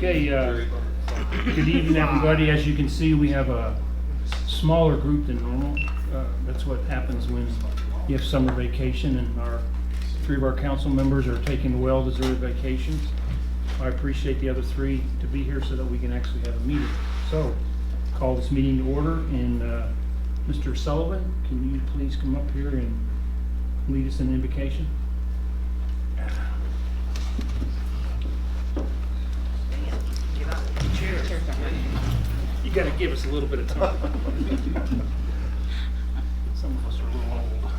Okay, good evening, everybody. As you can see, we have a smaller group than normal. That's what happens when you have summer vacation, and three of our council members are taking well-deserved vacations. I appreciate the other three to be here so that we can actually have a meeting. So, call this meeting to order, and Mr. Sullivan, can you please come up here and lead us in the invocation? You gotta give us a little bit of time. Some of us are a little old.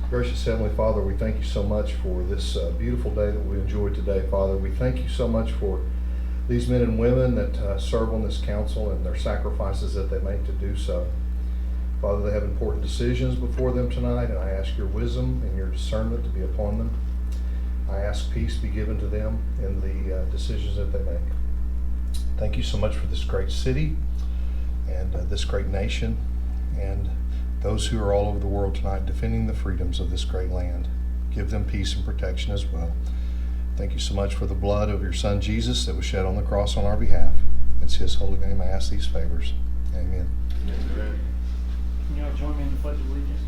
Gracious Heavenly Father, we thank you so much for this beautiful day that we enjoyed today, Father. We thank you so much for these men and women that serve on this council and their sacrifices that they make to do so. Father, they have important decisions before them tonight, and I ask your wisdom and your discernment to be upon them. I ask peace be given to them in the decisions that they make. Thank you so much for this great city and this great nation and those who are all over the world tonight defending the freedoms of this great land. Give them peace and protection as well. Thank you so much for the blood of your Son Jesus that was shed on the cross on our behalf. It's his holy name I ask these favors. Amen. Amen. Can you all join me in the Pledge of Allegiance?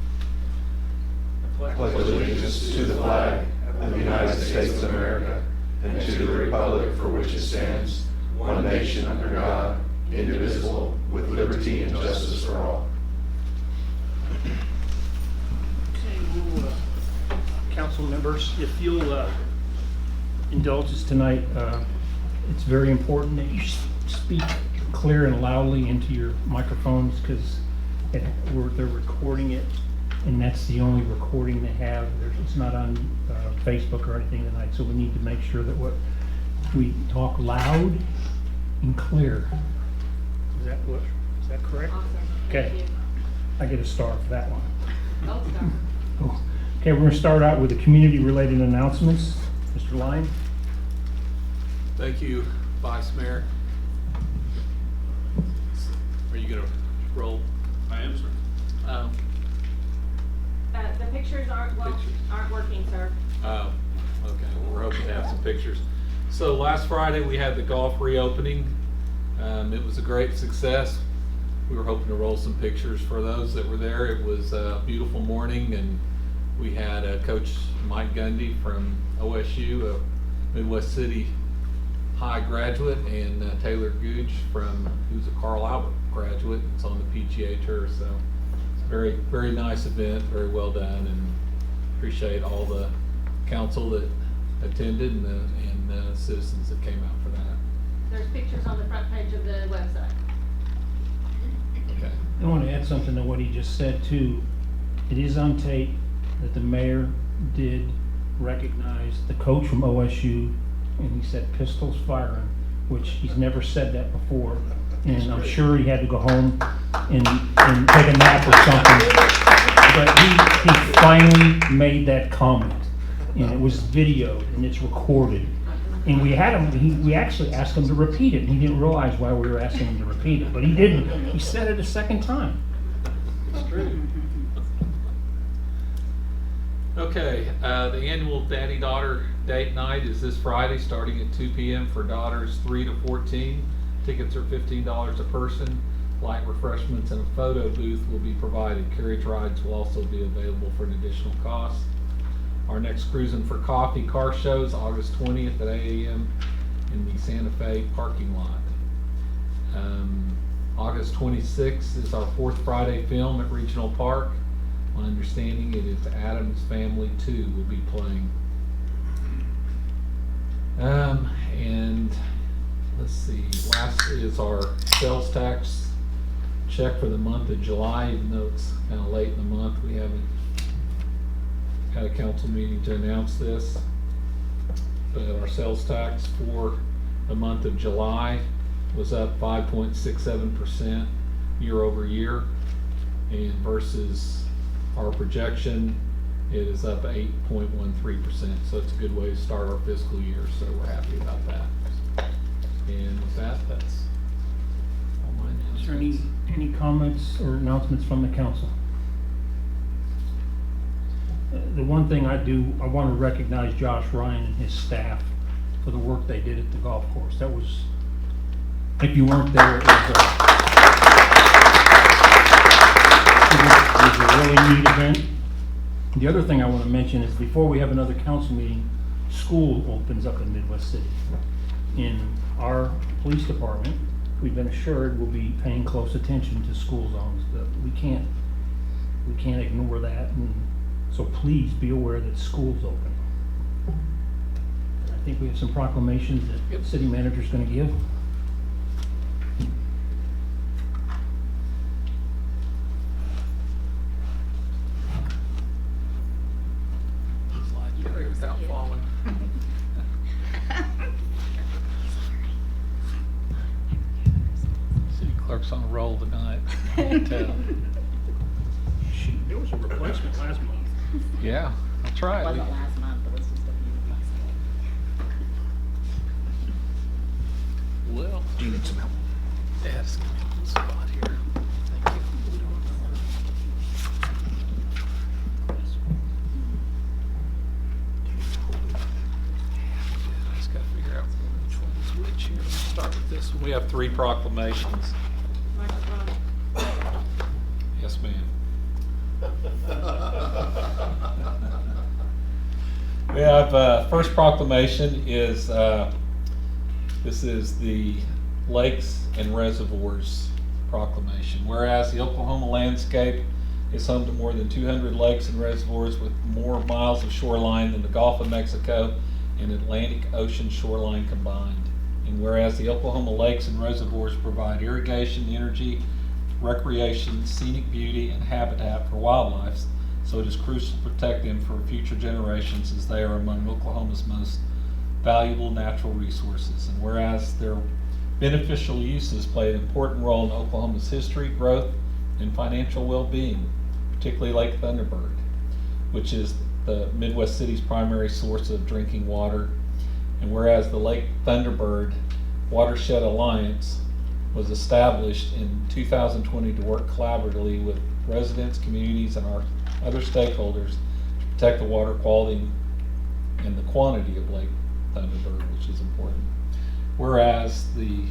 I pledge allegiance to the flag of the United States of America and to the republic for which it stands, one nation under God, indivisible, with liberty and justice for all. Okay, council members, if you'll indulge us tonight, it's very important that you speak clear and loudly into your microphones because they're recording it, and that's the only recording they have. It's not on Facebook or anything tonight, so we need to make sure that we talk loud and clear. Is that correct? Awesome. Okay. Thank you. I get a star for that one. Gold star. Cool. Okay, we're going to start out with the community-related announcements. Mr. Lyon? Thank you, Vice Mayor. Are you going to roll? I am, sir. The pictures aren't working, sir. Oh, okay. We're hoping to have some pictures. So last Friday we had the golf reopening. It was a great success. We were hoping to roll some pictures for those that were there. It was a beautiful morning, and we had Coach Mike Gundy from OSU, a Midwest City High graduate, and Taylor Googe who's a Carl Albert graduate. It's on the PGA Tour, so it's a very, very nice event, very well done, and appreciate all the council that attended and the citizens that came out for that. There's pictures on the front page of the website. Okay. I want to add something to what he just said too. It is on tape that the mayor did recognize the coach from OSU, and he said pistols firing, which he's never said that before. And I'm sure he had to go home and take a nap or something. But he finally made that comment, and it was videoed and it's recorded. And we actually asked him to repeat it, and he didn't realize why we were asking him to repeat it, but he didn't. He said it a second time. It's true. Okay, the annual Daddy-Daughter Date Night is this Friday, starting at 2 p.m. for daughters 3 to 14. Tickets are $15 a person. Light refreshments and a photo booth will be provided. Carriage rides will also be available for an additional cost. Our next Cruising for Coffee car show is August 20th at 8 a.m. in the Santa Fe parking lot. August 26th is our fourth Friday film at Regional Park. My understanding it is Addams Family 2 will be playing. And let's see, last is our sales tax check for the month of July, even though it's kind of late in the month. We haven't had a council meeting to announce this, but our sales tax for the month of July was up 5.67% year over year, and versus our projection, it is up 8.13%. So it's a good way to start our fiscal year. So we're happy about that. And with that, that's all my announcements. Is there any comments or announcements from the council? The one thing I want to recognize Josh Ryan and his staff. for the work they did at the golf course. That was, if you weren't there, it was a really neat event. The other thing I want to mention is before we have another council meeting, school opens up in Midwest City. In our police department, we've been assured we'll be paying close attention to school zones. That we can't ignore that, and so please be aware that school's open. I think we have some proclamations that the city manager's going to give. Without falling. City clerk's on a roll tonight. I can tell. Shoot, there was a replacement last month. Yeah, that's right. Wasn't last month, it was just a few months ago. Well, Do you need some help? yeah, just give me a little spot here. Thank you. I just gotta figure out which one's which here. Let's start with this one. We have 3 proclamations. Microphone. Yes, ma'am. We have, first proclamation is, this is the Lakes and Reservoirs proclamation. Whereas the Oklahoma landscape is home to more than 200 lakes and reservoirs with more miles of shoreline than the Gulf of Mexico and Atlantic Ocean shoreline combined. And whereas the Oklahoma lakes and reservoirs provide irrigation, energy, recreation, scenic beauty, and habitat for wildlife, so it is crucial to protect them for future generations as they are among Oklahoma's most valuable natural resources. And whereas their beneficial uses play an important role in Oklahoma's history, growth, and financial well-being, particularly Lake Thunderbird, which is the Midwest City's primary source of drinking water. And whereas the Lake Thunderbird Watershed Alliance was established in 2020 to work collaboratively with residents, communities, and our other stakeholders to protect the water quality and the quantity of Lake Thunderbird, which is important. Whereas the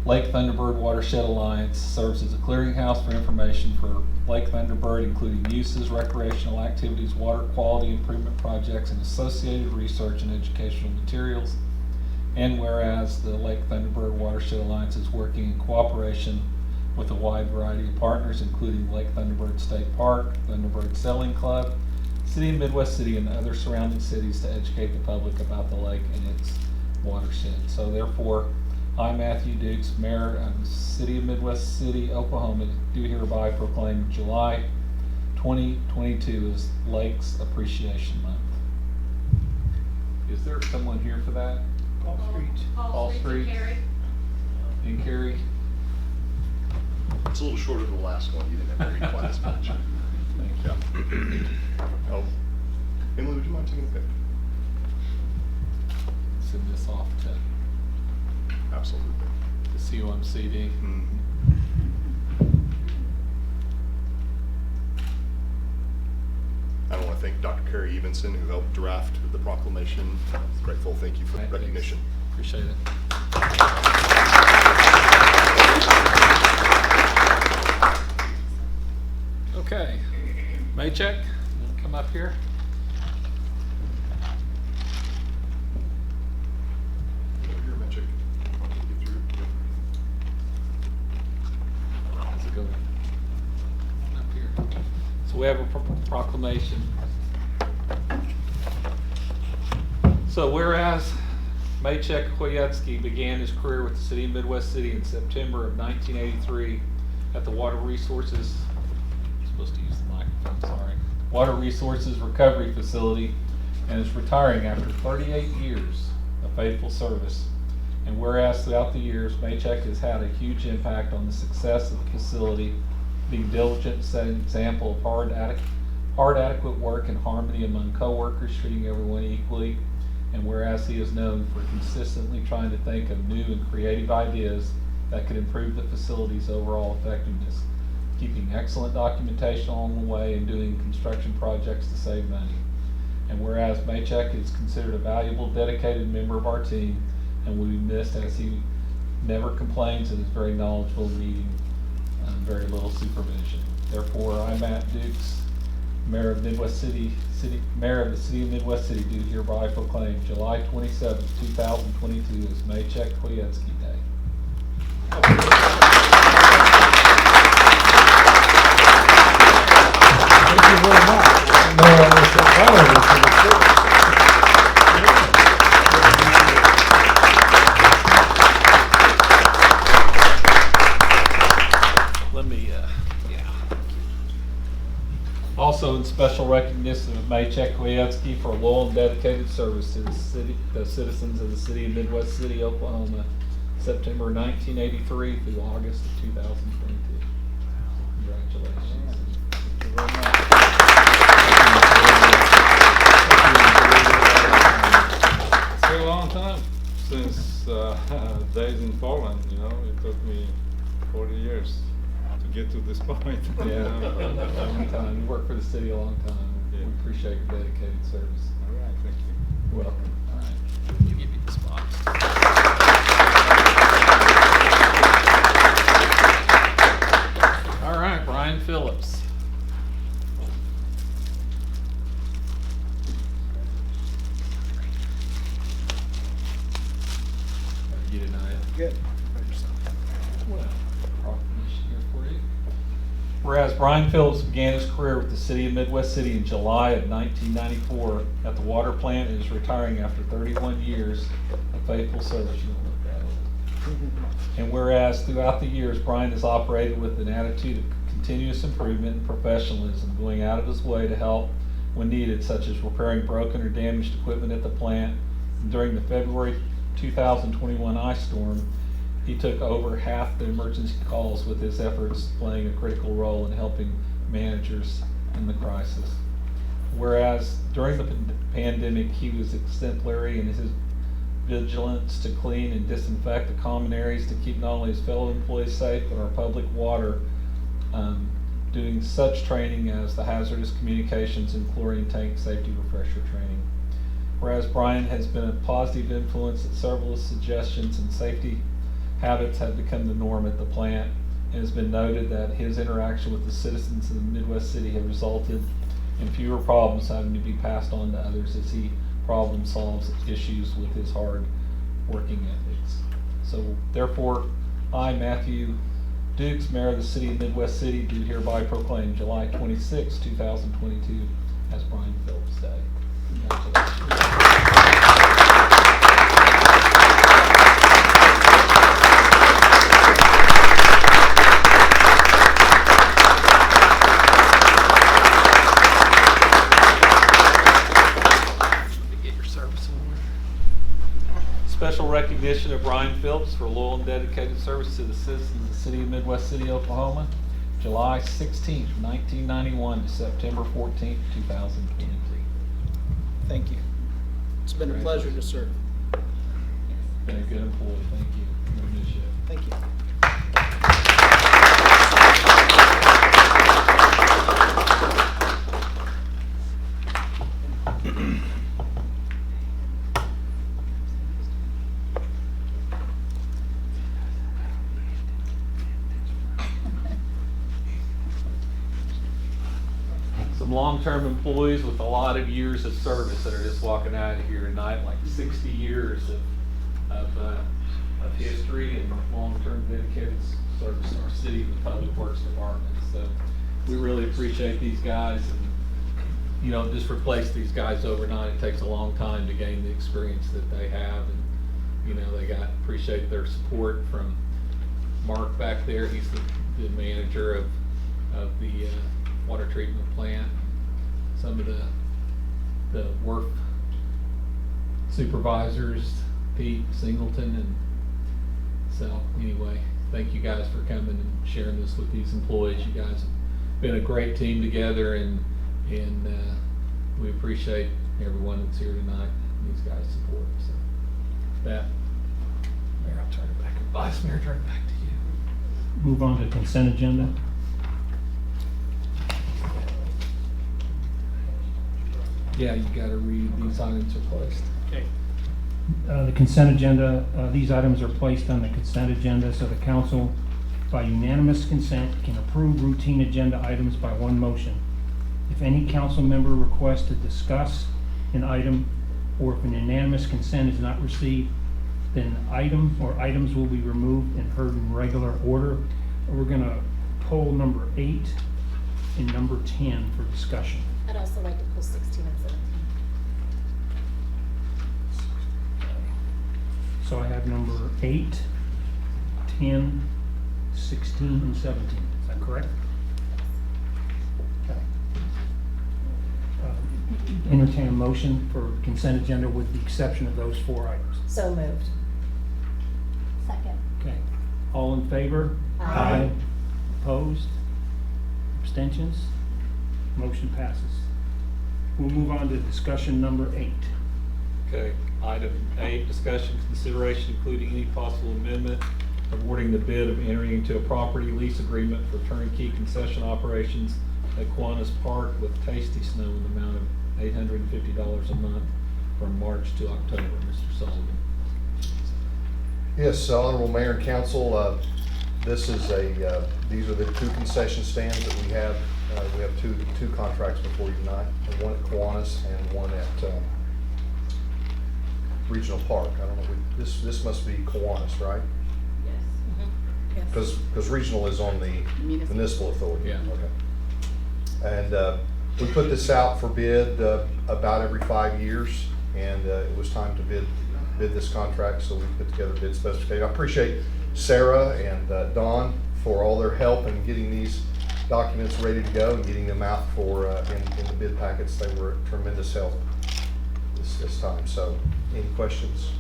Lake Thunderbird Watershed Alliance serves as a clearinghouse for information for Lake Thunderbird, including uses, recreational activities, water quality improvement projects, and associated research and educational materials. And whereas the Lake Thunderbird Watershed Alliance is working in cooperation with a wide variety of partners, including Lake Thunderbird State Park, Thunderbird Sailing Club, City of Midwest City, and other surrounding cities to educate the public about the lake and its watershed. So therefore, I, Matthew Dukes, Mayor of the City of Midwest City, Oklahoma, do hereby proclaim July 2022 as Lakes Appreciation Month. Is there someone here for that? All streets. All streets. Carrie. And Carrie? It's a little shorter than the last one. You didn't have to read quite as much. Thank you. Yeah. Oh, Emily, would you mind taking a pic? Send this off to Absolutely. the COMCD. Mhm. I want to thank Dr. Carrie Evenson, who helped draft the proclamation. Grateful. Thank you for the Right, thanks. recognition. Appreciate it. Okay, Maycheck, you wanna come up here? Here, Magic. Get through. How's it going? Up here. So we have a proclamation. So whereas Maycheck Koyetsky began his career with the City of Midwest City in September of 1983 at the Water Resources, I'm supposed to use the microphone, sorry, Water Resources Recovery Facility, and is retiring after 38 years of faithful service. And whereas throughout the years, Maycheck has had a huge impact on the success of the facility, being diligent, setting an example of hard, adequate work and harmony among coworkers, treating everyone equally. And whereas he is known for consistently trying to think of new and creative ideas that could improve the facility's overall effectiveness, keeping excellent documentation along the way and doing construction projects to save money. And whereas Maycheck is considered a valuable, dedicated member of our team and will be missed as he never complains and is very knowledgeable, needing very little supervision. Therefore, I, Matt Dukes, Mayor of Midwest City, Mayor of the City of Midwest City, do hereby proclaim July 27th, 2022 as Maycheck Koyetzky Day. Thank you very much. Let me, Also, in special recognition of Maycheck Koyetzky for loyal and dedicated service to the citizens of the City of Midwest City, Oklahoma, September 1983 through August of 2022. Congratulations. Thank you very much. It's been a long time since days in Poland, you know. It took me 40 years to get to this point. Yeah, a long time. You worked for the city a long time. Yeah. We appreciate your dedicated service. All right, thank you. You're welcome. All right. You give me the spot. All right, Brian Phillips. You tonight? Good. Well, proclamation here for you. Whereas Brian Phillips began his career with the City of Midwest City in July of 1994 at the water plant and is retiring after 31 years of faithful service. You don't look that old. And whereas throughout the years, Brian has operated with an attitude of continuous improvement and professionalism, going out of his way to help when needed, such as repairing broken or damaged equipment at the plant. And during the February 2021 ice storm, he took over half the emergency calls, with his efforts playing a critical role in helping managers in the crisis. Whereas during the pandemic, he was exemplary in his vigilance to clean and disinfect the common areas to keep not only his fellow employees safe, but our public water, doing such training as the hazardous communications and chlorine tank safety refresher training. Whereas Brian has been a positive influence at several suggestions and safety habits have become the norm at the plant, and has been noted that his interaction with the citizens of the Midwest City have resulted in fewer problems having to be passed on to others as he problem solves issues with his hard working ethics. So therefore, I, Matthew Dukes, Mayor of the City of Midwest City, do hereby proclaim July 26, 2022 as Brian Phillips Day. Congratulations. Special recognition of Brian Phillips for loyal and dedicated service to the citizens of the City of Midwest City, Oklahoma, July 16th, 1991 to September 14th, 2023. Thank you. It's been a pleasure to serve. Been a good employee, thank you. I'm gonna miss you. Thank you. Some long-term employees with a lot of years of service that are just walking out of here tonight, like 60 years of history and long-term dedicated service in our city and the Public Works Department. So we really appreciate these guys, and you don't just replace these guys overnight. It takes a long time to gain the experience that they have, and you know, appreciate their support from Mark back there. He's the manager of the water treatment plant. Some of the work supervisors, Pete Singleton, and so anyway, thank you guys for coming and sharing this with these employees. You guys have been a great team together, and we appreciate everyone that's here tonight and these guys' support. So with that, Mayor, I'll turn it back. Vice Mayor, turn it back to you. Move on to consent agenda. Yeah, you gotta read these items are placed. Okay. The consent agenda, these items are placed on the consent agenda, so the council, by unanimous consent, can approve routine agenda items by one motion. If any council member requests to discuss an item, or if an unanimous consent is not received, then item or items will be removed and heard in regular order. We're gonna pull number 8 and number 10 for discussion. I'd also like to pull 16 and 17. So I have number 8, 10, 16, and 17. Is that correct? Okay. Entertain a motion for consent agenda with the exception of those 4 items. So moved. Second. Okay. All in favor? Aye. Opposed? Abstentions? Motion passes. We'll move on to discussion number 8. Okay, item 8, discussion, consideration, including any possible amendment, awarding the bid of entering into a property lease agreement for turnkey concession operations at Kiwanis Park with Tasty Snow in the amount of $850 a month from March to October. Mr. Sullivan. Yes, Honorable Mayor and Council, this is these are the 2 concession stands that we have. We have two contracts before you tonight, one at Kiwanis and one at Regional Park. I don't know, this must be Kiwanis, right? Yes. Because Regional is on the Municipal Authority. Yeah. Okay. And we put this out for bid about every 5 years, and it was time to bid this contract, so we put together bid specification. I appreciate Sarah and Dawn for all their help in getting these documents ready to go and getting them out for in the bid packets. They were a tremendous help this time. So, any questions?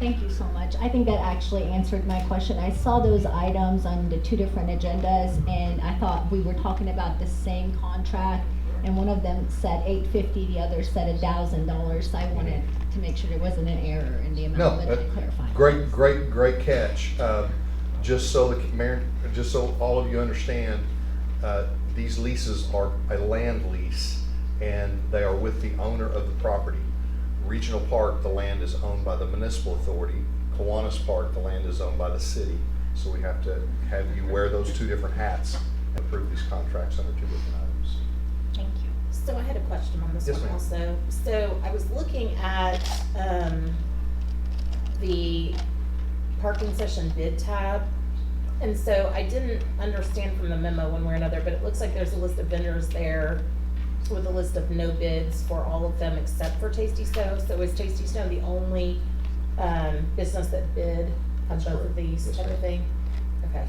Thank you so much. I think that actually answered my question. I saw those items on the 2 different agendas, and I thought we were talking about the same contract, and one of them said $850, the other said $1,000, so I wanted to make sure there wasn't an error in the amount, but to clarify. Great catch. Just so all of you understand, these leases are a land lease, and they are with the owner of the property. Regional Park, the land is owned by the Municipal Authority. Kiwanis Park, the land is owned by the city. So we have to have you wear those 2 different hats and approve these contracts under 2 different items. Thank you. So I had a question on this Yes, one ma'am. also. So I was looking at the parking session bid tab. And so I didn't understand from the memo one way or another, but it looks like there's a list of vendors there with a list of no bids for all of them except for Tasty Snow. So is Tasty Snow the only business that bid on That's both of correct. these Yes, type of ma'am. thing? Okay.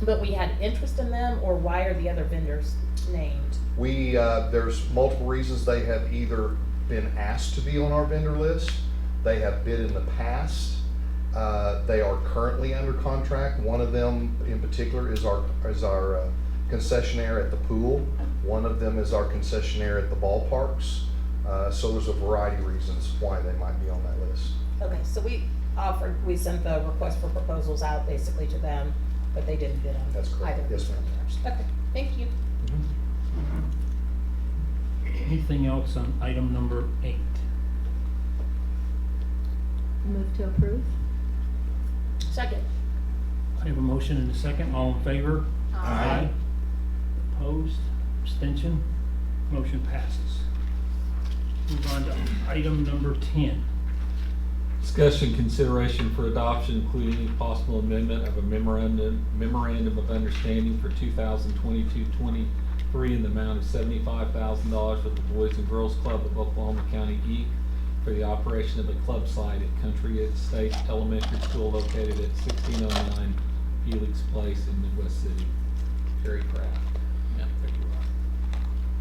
But we had interest in them, or why are the other vendors named? There's multiple reasons. They have either been asked to be on our vendor list, they have bid in the past, they are currently under contract. One of them in particular is our concessionaire at the pool. One of them is our concessionaire at the ballparks. So there's a variety of reasons why they might be on that list. Okay, so we sent the request for proposals out basically to them, but they didn't bid on That's correct. either. Yes, ma'am. Okay, thank you. Anything else on item number 8? Move to approve? Second. I have a motion and a second. All in favor? Aye. Opposed? Abstention? Motion passes. Move on to item number 10. Discussion, consideration for adoption, including any possible amendment of a memorandum of understanding for 2022-23 in the amount of $75,000 with the Boys and Girls Club of Oklahoma County Geek for the operation of the club site at Country Estate Elementary School located at 1609 Felix Place in Midwest City. Terry Kraft. Yeah, there you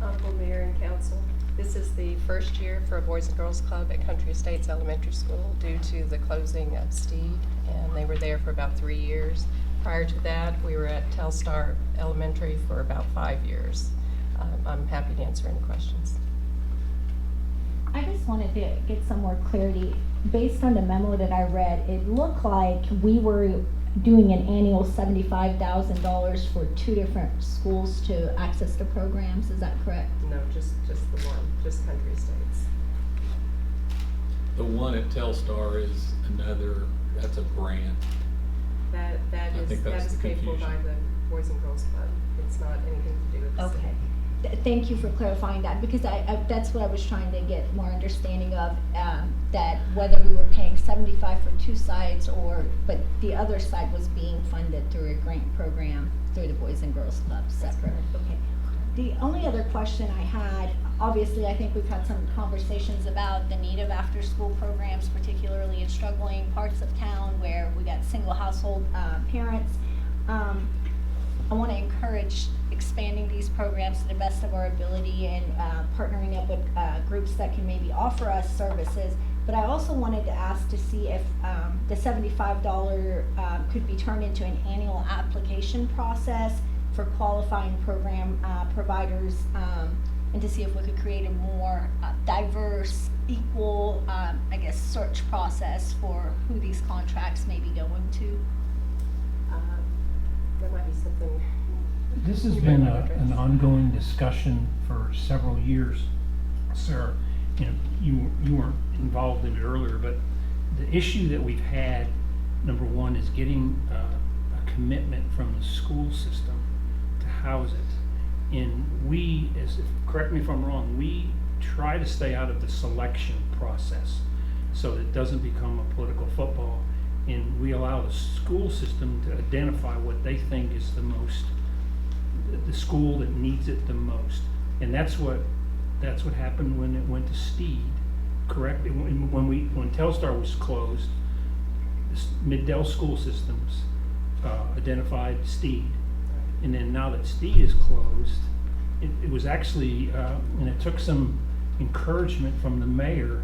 are. Honorable Mayor and Council, this is the first year for a Boys and Girls Club at Country Estates Elementary School due to the closing of Steed, and they were there for about 3 years. Prior to that, we were at Telstar Elementary for about 5 years. I'm happy to answer any questions. I just wanted to get some more clarity. Based on the memo that I read, it looked like we were doing an annual $75,000 for 2 different schools to access the programs. Is that correct? No, just the one, just Country Estates. The one at Telstar is another, that's a grant. That I think that that's is the paid for by confusion. the Boys and Girls Club. It's not anything to do with the city. Okay. Thank you for clarifying that, because I that's what I was trying to get more understanding of, that whether we were paying 75 for 2 sites but the other site was being funded through a grant program through the Boys and Girls Club separate. Okay. The only other question I had, obviously I think we've had some conversations about the need of after-school programs, particularly in struggling parts of town where we got single household parents. I want to encourage expanding these programs to the best of our ability and partnering up with groups that can maybe offer us services. But I also wanted to ask to see if the $75 could be turned into an annual application process for qualifying program providers, and to see if we could create a more diverse, equal, I guess, search process for who these contracts may be going to. That might be something. This has you been might wanna an address. ongoing discussion for several years. Sarah, you weren't involved in it earlier, but the issue that we've had, number one, is getting a commitment from the school system to house it. And correct me if I'm wrong, we try to stay out of the selection process so that it doesn't become a political football. And we allow the school system to identify what they think is the school that needs it the most. And that's what happened when it went to Steed, correct? When Telstar was closed, Mid-Dell School Systems identified Steed. And then now that Steed is closed, it was actually, and it took some encouragement from the mayor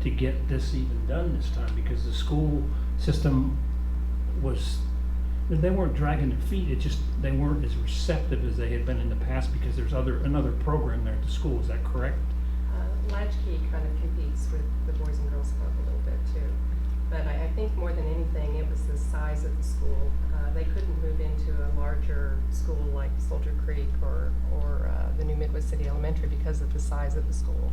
to get this even done this time, because the school system they weren't dragging their feet, they weren't as receptive as they had been in the past, because there's another program there at the school. Is that correct? Latchkey kind of competes with the Boys and Girls Club a little bit too. But I think more than anything, it was the size of the school. They couldn't move into a larger school like Soldier Creek or the new Midwest City Elementary because of the size of the school.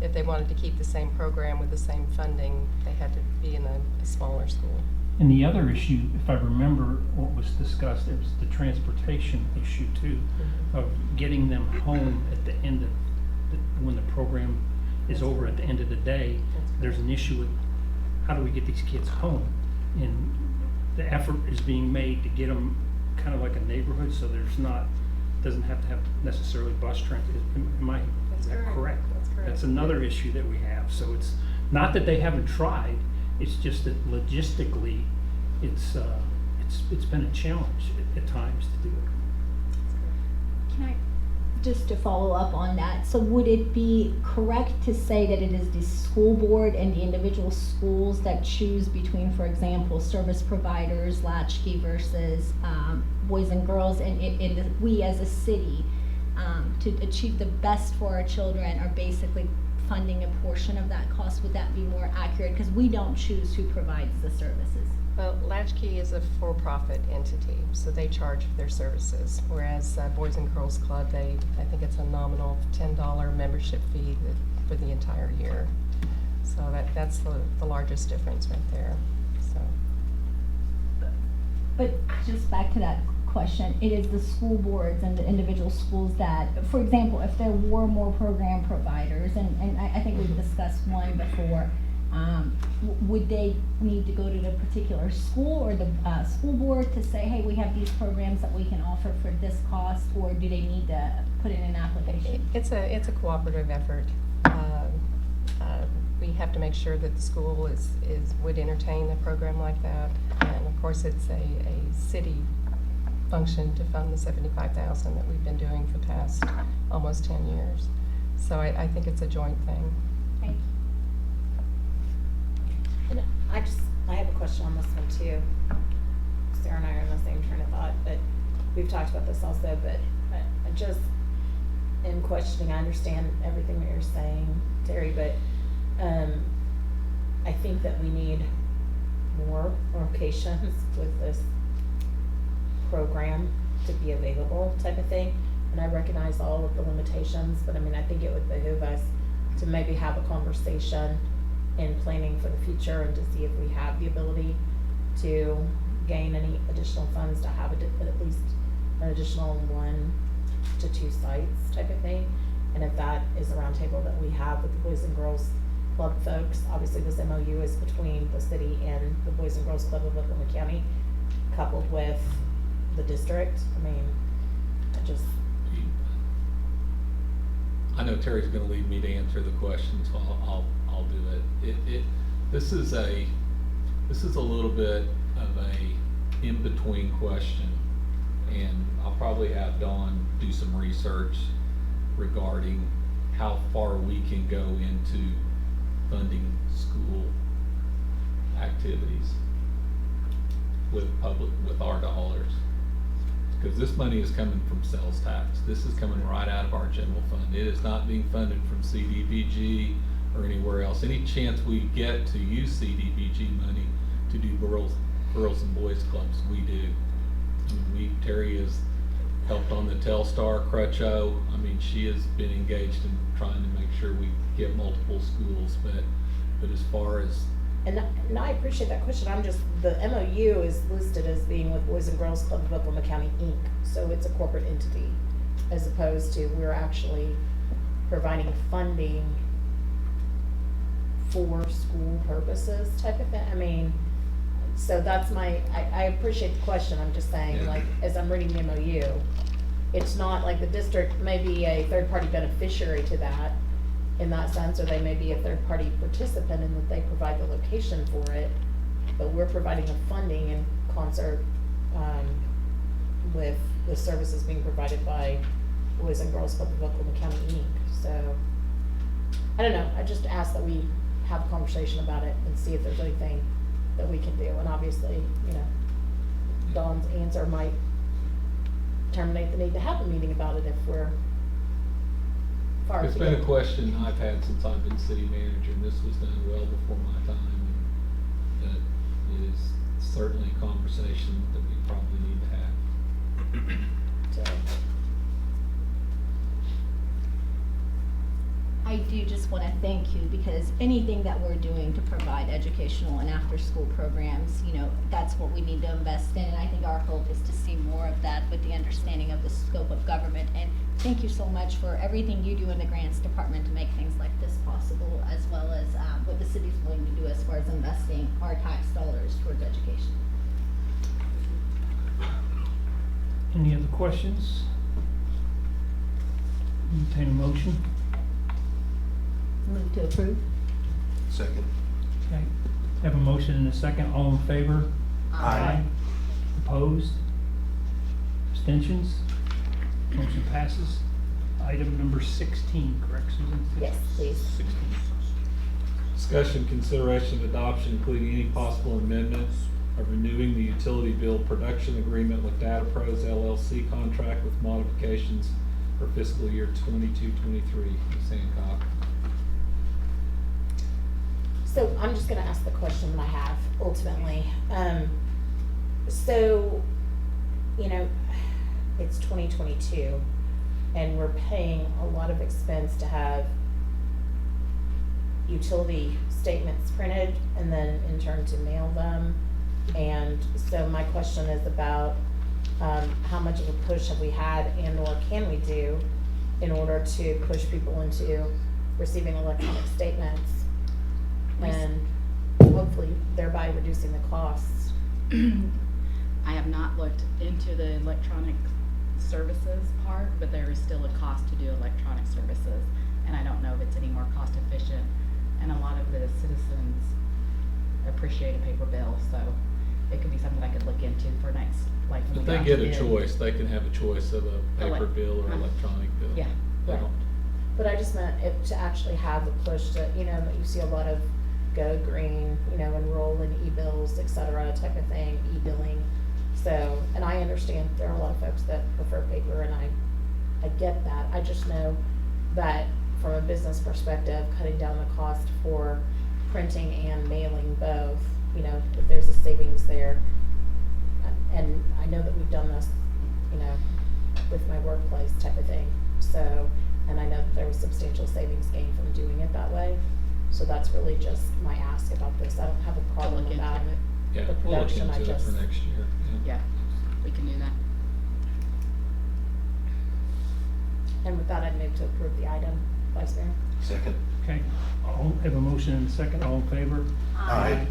If they wanted to keep the same program with the same funding, they had to be in a smaller school. And the other issue, if I remember what was discussed, it was the transportation issue too, of getting them home at the end of, when the program is over at the end of the day. There's an issue with how do we get these kids home? And the effort is being made to get them kind of like a neighborhood, so doesn't have to have necessarily bus transit. Is that correct? That's correct. That's another issue that we have. So it's not that they haven't tried, it's just that logistically, it's been a challenge at times to do it. Can I, just to follow up on that, so would it be correct to say that it is the school board and the individual schools that choose between, for example, service providers, latchkey versus boys and girls, and we as a city, to achieve the best for our children, are basically funding a portion of that cost? Would that be more accurate? Because we don't choose who provides the services. Well, Latchkey is a for-profit entity, so they charge for their services, whereas Boys and Girls Club, I think it's a nominal $10 membership fee for the entire year. So that's the largest difference right there. So. But just back to that question, it is the school boards and the individual schools that, for example, if there were more program providers, and I think we've discussed one before, would they need to go to the particular school or the school board to say, hey, we have these programs that we can offer for this cost, or do they need to put in an application? It's a cooperative effort. We have to make sure that the school would entertain a program like that, and of course it's a city function to fund the $75,000 that we've been doing for the past almost 10 years. So I think it's a joint thing. Thank you. And I have a question on this one too. Sarah and I are on the same train of thought, but we've talked about this also, but I just am questioning. I understand everything that you're saying, Terry, but I think that we need more locations with this program to be available type of thing. And I recognize all of the limitations, but I mean, I think it would behoove us to maybe have a conversation in planning for the future and to see if we have the ability to gain any additional funds to have at least an additional 1 to 2 sites type of thing. And if that is a roundtable that we have with the Boys and Girls Club folks, obviously this MOU is between the city and the Boys and Girls Club of Oklahoma County, coupled with the district. I mean, I know Terry's gonna leave me to answer the question, so I'll do it. This is a little bit of a in-between question, and I'll probably have Dawn do some research regarding how far we can go into funding school activities with our dollars. Because this money is coming from sales tax. This is coming right out of our general fund. It is not being funded from CDBG or anywhere else. Any chance we get to use CDBG money to do girls and boys clubs, we do. I mean, Terry has helped on the Telstar, Crutcho. I mean, she has been engaged in trying to make sure we get multiple schools, but as far as and I appreciate that question. The MOU is listed as being with Boys and Girls Club of Oklahoma County, Inc. So it's a corporate entity, as opposed to we're actually providing funding for school purposes type of thing. I mean, so that's I appreciate the question. I'm just saying, Yeah. like, as I'm reading the MOU, it's not like the district may be a third-party beneficiary to that in that sense, or they may be a third-party participant in that they provide the location for it, but we're providing the funding in concert with the services being provided by Boys and Girls Club of Oklahoma County, Inc. So, I don't know, I just ask that we have a conversation about it and see if there's anything that we can do, and obviously, Dawn's answer might terminate the need to have a meeting about it if we're far. it's been a question I've had since I've been city manager, and this was done well before my time. And that it is certainly a conversation that we probably need to have. So, I do just want to thank you, because anything that we're doing to provide educational and after-school programs, that's what we need to invest in. And I think our hope is to see more of that with the understanding of the scope of government. And thank you so much for everything you do in the grants department to make things like this possible, as well as what the city's willing to do as far as investing our tax dollars towards education. Any other questions? Entertain a motion. Move to approve. Second. Okay. Have a motion and a second. All in favor? Aye. Opposed? Abstentions? Motion passes. Item number 16, correct, Susan? yes, please. 16. Discussion, consideration, adoption, including any possible amendment of renewing the utility bill production agreement with Data Pros LLC contract with modifications for fiscal year 22-23. Ms. Hancock. So I'm just gonna ask the question that I have ultimately. So, it's 2022 and we're paying a lot of expense to have utility statements printed and then in turn to mail them. And so my question is about how much of a push have we had and or can we do in order to push people into receiving electronic statements and hopefully thereby reducing the costs. I have not looked into the electronic services part, but there is still a cost to do electronic services, and I don't know if it's any more cost efficient, and a lot of the citizens appreciate a paper bill, so it could be something I could look into for next, like when If we they got get to a bid. choice, they can have a choice of a paper bill or electronic bill. Yeah. They Right. don't- But I just meant it to actually have a push to, that you see a lot of go green, enroll in e-bills, et cetera, type of thing, e-billing. So, and I understand there are a lot of folks that prefer paper and I get that. I just know that from a business perspective, cutting down the cost for printing and mailing both, you know, if there's a savings there. And I know that we've done this, you know, with my workplace type of thing. So, and I know that there was substantial savings gained from doing it that way. So that's really just my ask about this. I don't have a To problem look with into that. it. Yeah, The we'll look production, I into it for just- next year. Yeah, we can do that. And with that, I'd move to approve the item. Vice Mayor? Second. Okay, all, have a motion and a second, all in favor? Aye.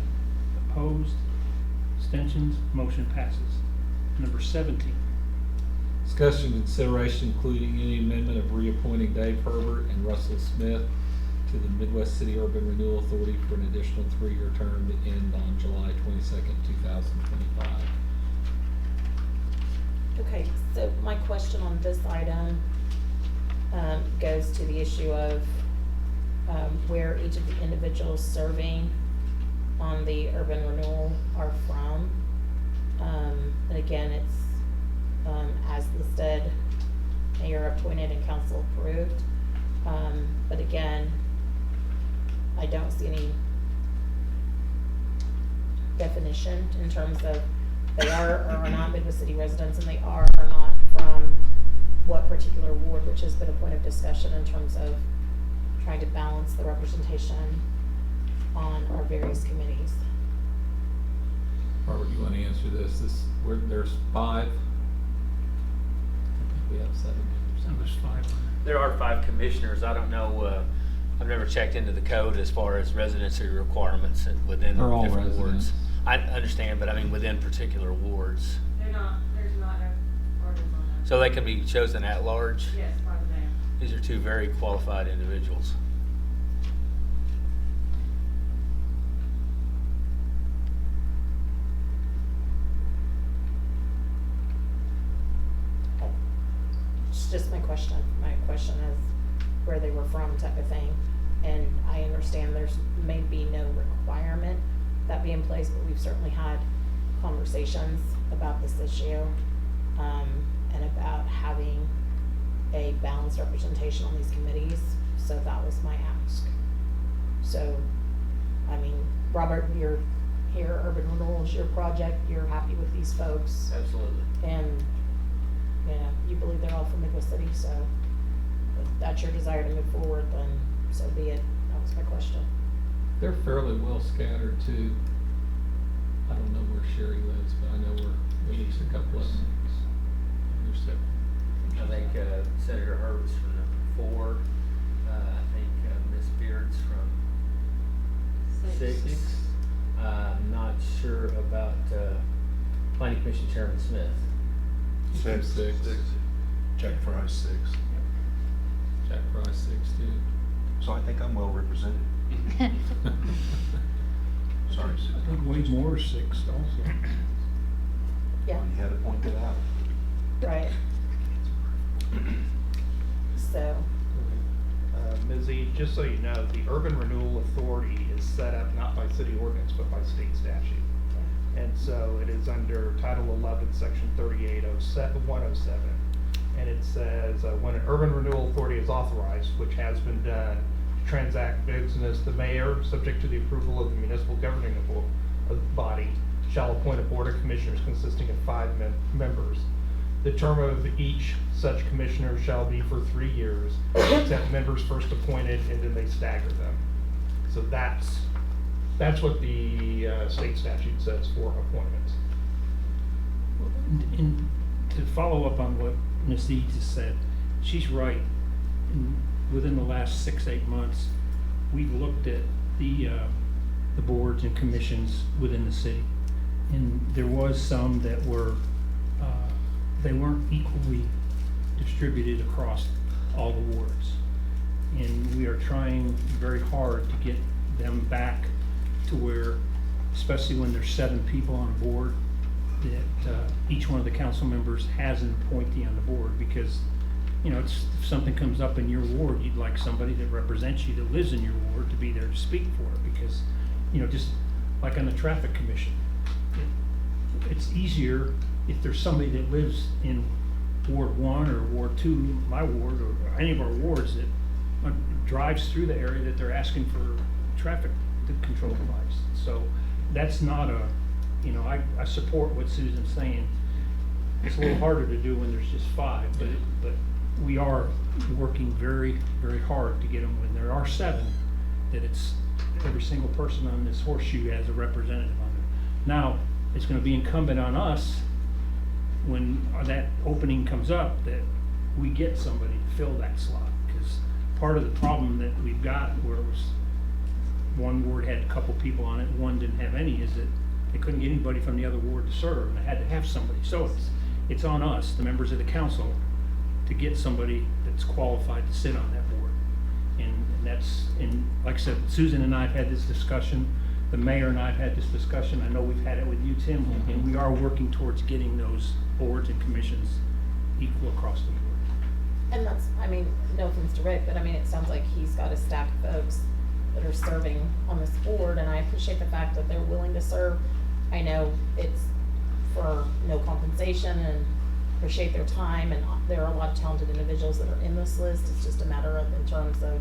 Opposed? Abstentions? Motion passes. Number 17. Discussion and consideration including any amendment of reappointing Dave Herbert and Russell Smith to the Midwest City Urban Renewal Authority for an additional 3-year term to end on July 22nd, 2025. Okay, so my question on this item goes to the issue of where each of the individuals serving on the urban renewal are from. And again, it's as listed, mayor appointed and council approved. But again, I don't see any definition in terms of they are or are not Midwest City residents, and they are or not from what particular ward, which has been a point of discussion in terms of trying to balance the representation on our various committees. Robert, you want to answer this? There's 5. I think we have 7 members. There's 5. There are 5 commissioners. I don't know, I've never checked into the code as far as residency requirements within They're all different residents. wards. I understand, but I mean within particular wards. They're not, there's not a orders on that. So they can be chosen at large? Yes, by the mayor. These are 2 very qualified individuals. It's just my question. My question is where they were from type of thing. And I understand there's maybe no requirement that be in place, but we've certainly had conversations about this issue, and about having a balanced representation on these committees. So that was my ask. So, I mean, Robert, you're here, Urban Renewal is your project, you're happy with these folks. Absolutely. And, you know, you believe they're all from Midwest City, so if that's your desire to move forward, then so be it. That was my question. They're fairly well scattered too. I don't know where Sherry lives, but I know where at least a couple of them. There's 7. I think Senator Herb's from the 4. I think Ms. Beard's from 6. I'm not sure about Planning Commission Chairman Smith. 6. Jack Fry's 6. Jack Fry 6 too. So I think I'm well represented. Sorry, I Susan. think Wade Moore is 6 also. Yeah, You had to point that out. right. So, Ms. E, just so you know, the Urban Renewal Authority is set up not by city ordinance, but by state statute. And so it is under Title 11, Section 3807, and it says, when an urban renewal authority is authorized, which has been done, to transact business, the mayor, subject to the approval of the municipal governing body, shall appoint a board of commissioners consisting of 5 members. The term of each such commissioner shall be for 3 years, except members first appointed, and then they stagger them. So that's what the state statute says for appointments. And to follow up on what Ms. E just said, she's right. Within the last 6-8 months, we've looked at the boards and commissions within the city. And there was some that were, they weren't equally distributed across all the wards. And we are trying very hard to get them back to where, especially when there's 7 people on a board, that each one of the council members has an appointee on the board, because, you know, if something comes up in your ward, you'd like somebody that represents you, that lives in your ward, to be there to speak for it, because, you know, just like on the traffic commission, it's easier if there's somebody that lives in Ward 1 or Ward 2, my ward, or any of our wards, that drives through the area that they're asking for traffic control device. So that's not a, you know, I support what Susan's saying. It's a little harder to do when there's just 5, but we are working very, very hard to get them. When there are 7, that it's every single person on this horseshoe has a representative on it. Now, it's gonna be incumbent on us, when that opening comes up, that we get somebody to fill that slot. Because part of the problem that we've got, where it was one ward had a couple people on it, one didn't have any, is that they couldn't get anybody from the other ward to serve, and they had to have somebody. So it's on us, the members of the council, to get somebody that's qualified to sit on that board. And that's, and like I said, Susan and I have had this discussion, the mayor and I have had this discussion, I know we've had it with you, Tim, and we are working towards getting those boards and commissions equal across the board. And that's, I mean, no offense to Rick, but I mean, it sounds like he's got a staff of folks that are serving on this board, and I appreciate the fact that they're willing to serve. I know it's for no compensation, and appreciate their time, and there are a lot of talented individuals that are in this list. It's just a matter of, in terms of,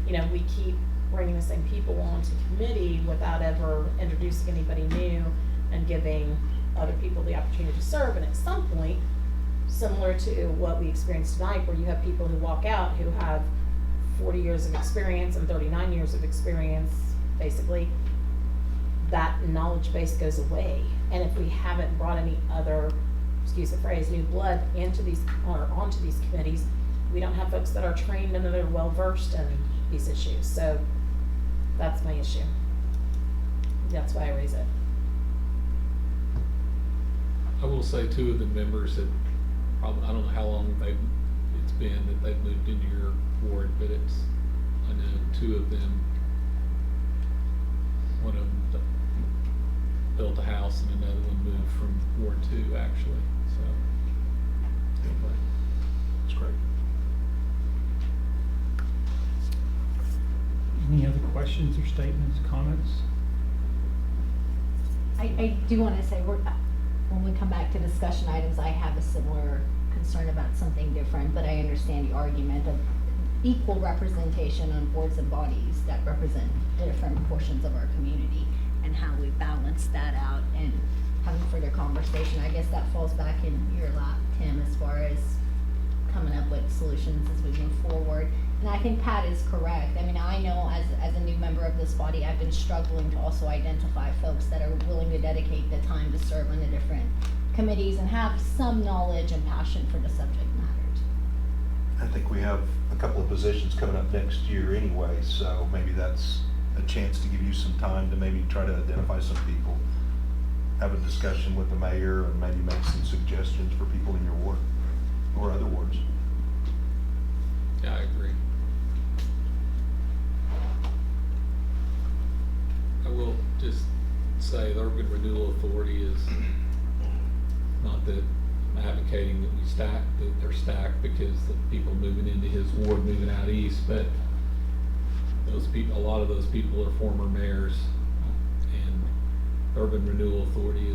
you know, we keep bringing the same people onto committee without ever introducing anybody new and giving other people the opportunity to serve. And at some point, similar to what we experienced tonight, where you have people who walk out who have 40 years of experience and 39 years of experience, basically, that knowledge base goes away. And if we haven't brought any other, excuse the phrase, new blood into these, or onto these committees, we don't have folks that are trained and that are well-versed in these issues. So that's my issue. That's why I raise it. I will say 2 of the members that probably, I don't know how long it's been that they've moved into your ward, but I know 2 of them, one of them built a house and another one moved from Ward 2 actually, so. Anyway. That's great. Any other questions or statements, comments? I do want to say, when we come back to discussion items, I have a similar concern about something different, but I understand the argument of equal representation on boards and bodies that represent different portions of our community, and how we balance that out and having further conversation. I guess that falls back in your lap, Tim, as far as coming up with solutions as we move forward. And I think Pat is correct. I mean, I know as a new member of this body, I've been struggling to also identify folks that are willing to dedicate the time to serve on the different committees and have some knowledge and passion for the subject matter. I think we have a couple of positions coming up next year anyway, so maybe that's a chance to give you some time to maybe try to identify some people, have a discussion with the mayor, and maybe make some suggestions for people in your ward or other wards. Yeah, I agree. I will just say the Urban Renewal Authority is not that I'm advocating that we stack, that they're stacked because the people moving into his ward moving out east, but those people, a lot of those people are former mayors, and Urban Renewal Authority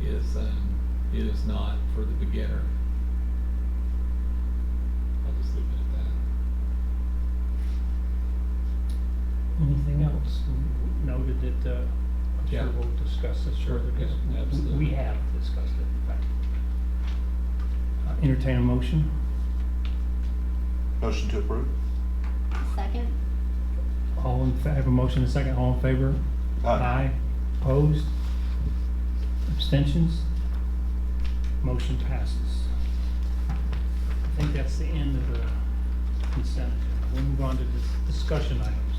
is not for the beginner. I'll just leave it at that. Anything else? Noted that, I'm Yeah. sure we'll discuss this Sure, further, because yeah, absolutely. we have discussed it, in fact. Entertain a motion. Motion to approve? Second? I have a motion and a second. All in favor? Aye. Opposed? Abstentions? Motion passes. I think that's the end of the consent agenda. We'll move on to discussion items.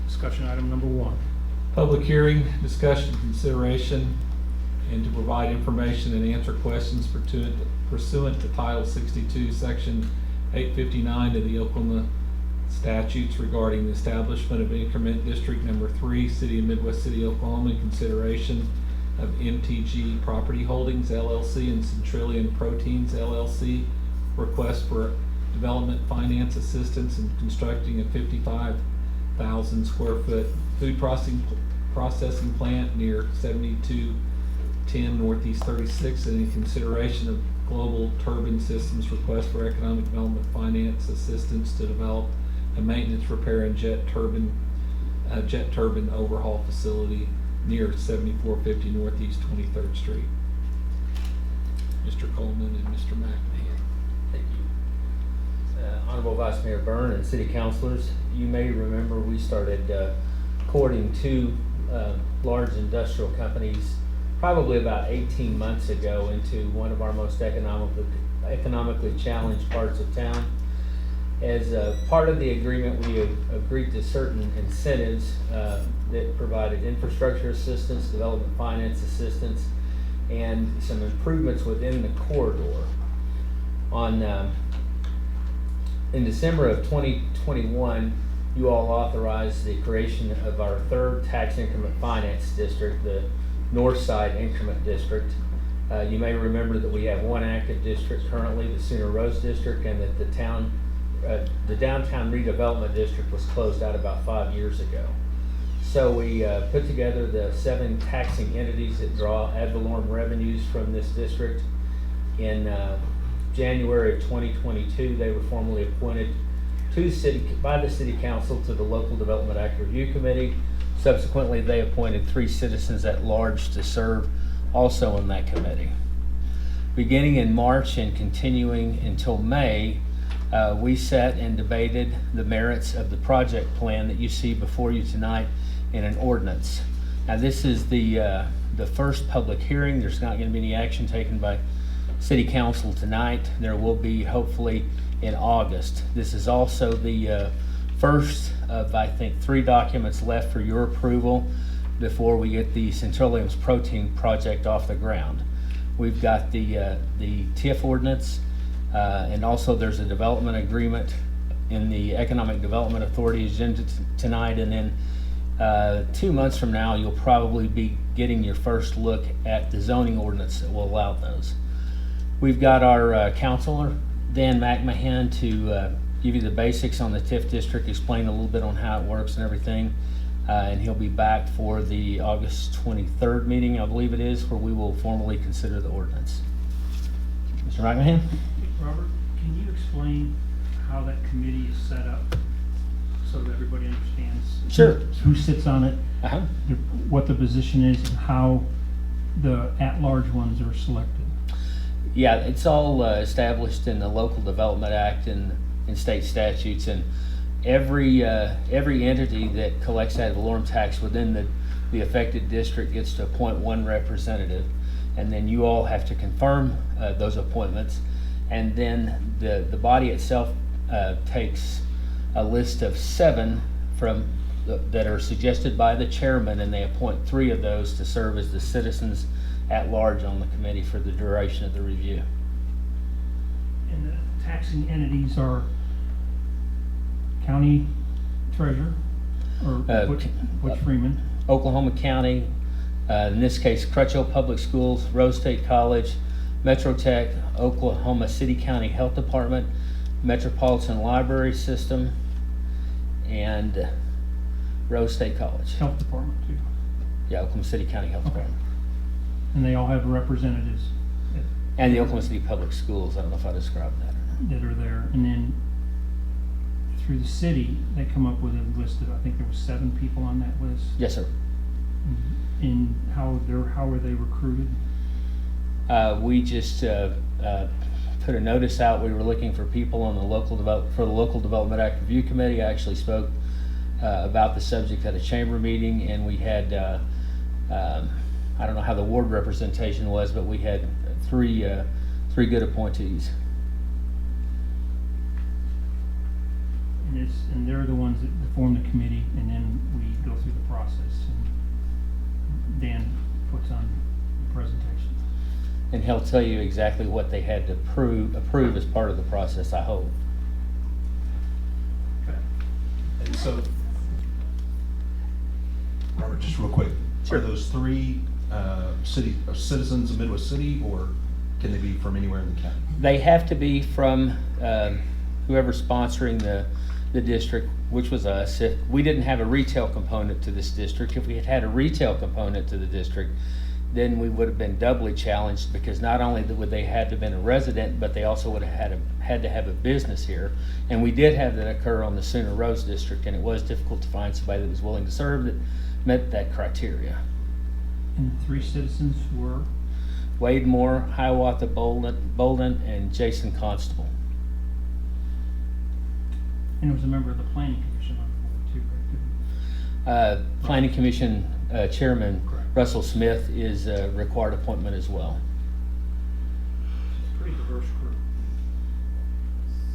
Discussion item number 1. Public hearing, discussion, consideration, and to provide information and answer questions pursuant to Title 62, Section 859 of the Oklahoma statutes regarding the establishment of increment district number 3, City of Midwest City, Oklahoma, in consideration of MTG Property Holdings LLC and Centrillion Proteins LLC request for development finance assistance in constructing a 55,000 square foot food processing plant near 7210 Northeast 36, and in consideration of Global Turbine Systems request for economic development finance assistance to develop a maintenance, repair, and jet turbine overhaul facility near 7450 Northeast 23rd Street. Mr. Coleman and Mr. McMahon. Thank you. Honorable Vice Mayor Byrne and City Councilors, you may remember we started courting two large industrial companies probably about 18 months ago into one of our most economically challenged parts of town. As part of the agreement, we agreed to certain incentives that provided infrastructure assistance, development finance assistance, and some improvements within the corridor. In December of 2021, you all authorized the creation of our third tax increment finance district, the North Side Increment District. You may remember that we have one active district currently, the Sooner Rose District, and that the Downtown Redevelopment District was closed out about 5 years ago. So we put together the 7 taxing entities that draw ad valorem revenues from this district. In January of 2022, they were formally appointed by the City Council to the Local Development Act Review Committee. Subsequently, they appointed 3 citizens at large to serve also on that committee. Beginning in March and continuing until May, we sat and debated the merits of the project plan that you see before you tonight in an ordinance. Now, this is the first public hearing. There's not going to be any action taken by City Council tonight. There will be hopefully in August. This is also the first of, I think, 3 documents left for your approval before we get the Centralium's protein project off the ground. We've got the TIF ordinance, and also there's a development agreement in the Economic Development Authority agenda tonight, and then 2 months from now you'll probably be getting your first look at the zoning ordinance that will allow those. We've got our counselor, Dan McMahon, to give you the basics on the TIF district, explain a little bit on how it works and everything, and he'll be back for the August 23rd meeting, I believe it is, where we will formally consider the ordinance. Mr. McMahon? Robert, can you explain how that committee is set up so that everybody understands? Sure. Who sits on it, Uh-huh. what the position is, and how the at-large ones are selected? Yeah, it's all established in the Local Development Act and in state statutes, and every entity that collects ad valorem tax within the affected district gets to appoint 1 representative, and then you all have to confirm those appointments, and then the body itself takes a list of 7 that are suggested by the chairman, and they appoint 3 of those to serve as the citizens at large on the committee for the duration of the review. And the taxing entities are county treasurer, or Butch Freeman? Oklahoma County, in this case Crutchhill Public Schools, Rose State College, Metro Tech, Oklahoma City County Health Department, Metropolitan Library System, and Rose State College. Health Department too. Yeah, Oklahoma City County Health Department. And they all have representatives And the Oklahoma City Public Schools, I don't know if I described that or not. that are there. And then through the city, they come up with a list of, I think there was 7 people on that list. Yes, sir. And how are they recruited? We just put a notice out. We were looking for people on the Local Development Act Review Committee. I actually spoke about the subject at a chamber meeting, and we had I don't know how the ward representation was, but we had 3 good appointees. And they're the ones that form the committee, and then we go through the process. And Dan puts on the presentation. And he'll tell you exactly what they had to approve as part of the process, I hope. Okay. And so, Robert, just real quick, Sure. Are those 3 citizens of Midwest City, or can they be from anywhere in the county? They have to be from whoever's sponsoring the district, which was us. If we didn't have a retail component to this district, if we had had a retail component to the district, then we would have been doubly challenged, because not only would they had to have been a resident, but they also would have had to have a business here. And we did have that occur on the Sooner Rose district, and it was difficult to find somebody that was willing to serve that met that criteria. And the 3 citizens were, Wade Moore, Hiawatha Bolden, and Jason Constable. and it was a member of the planning commission on the board too, right? Planning Commission Chairman Correct. Russell Smith is a required appointment as well. It's a pretty diverse group.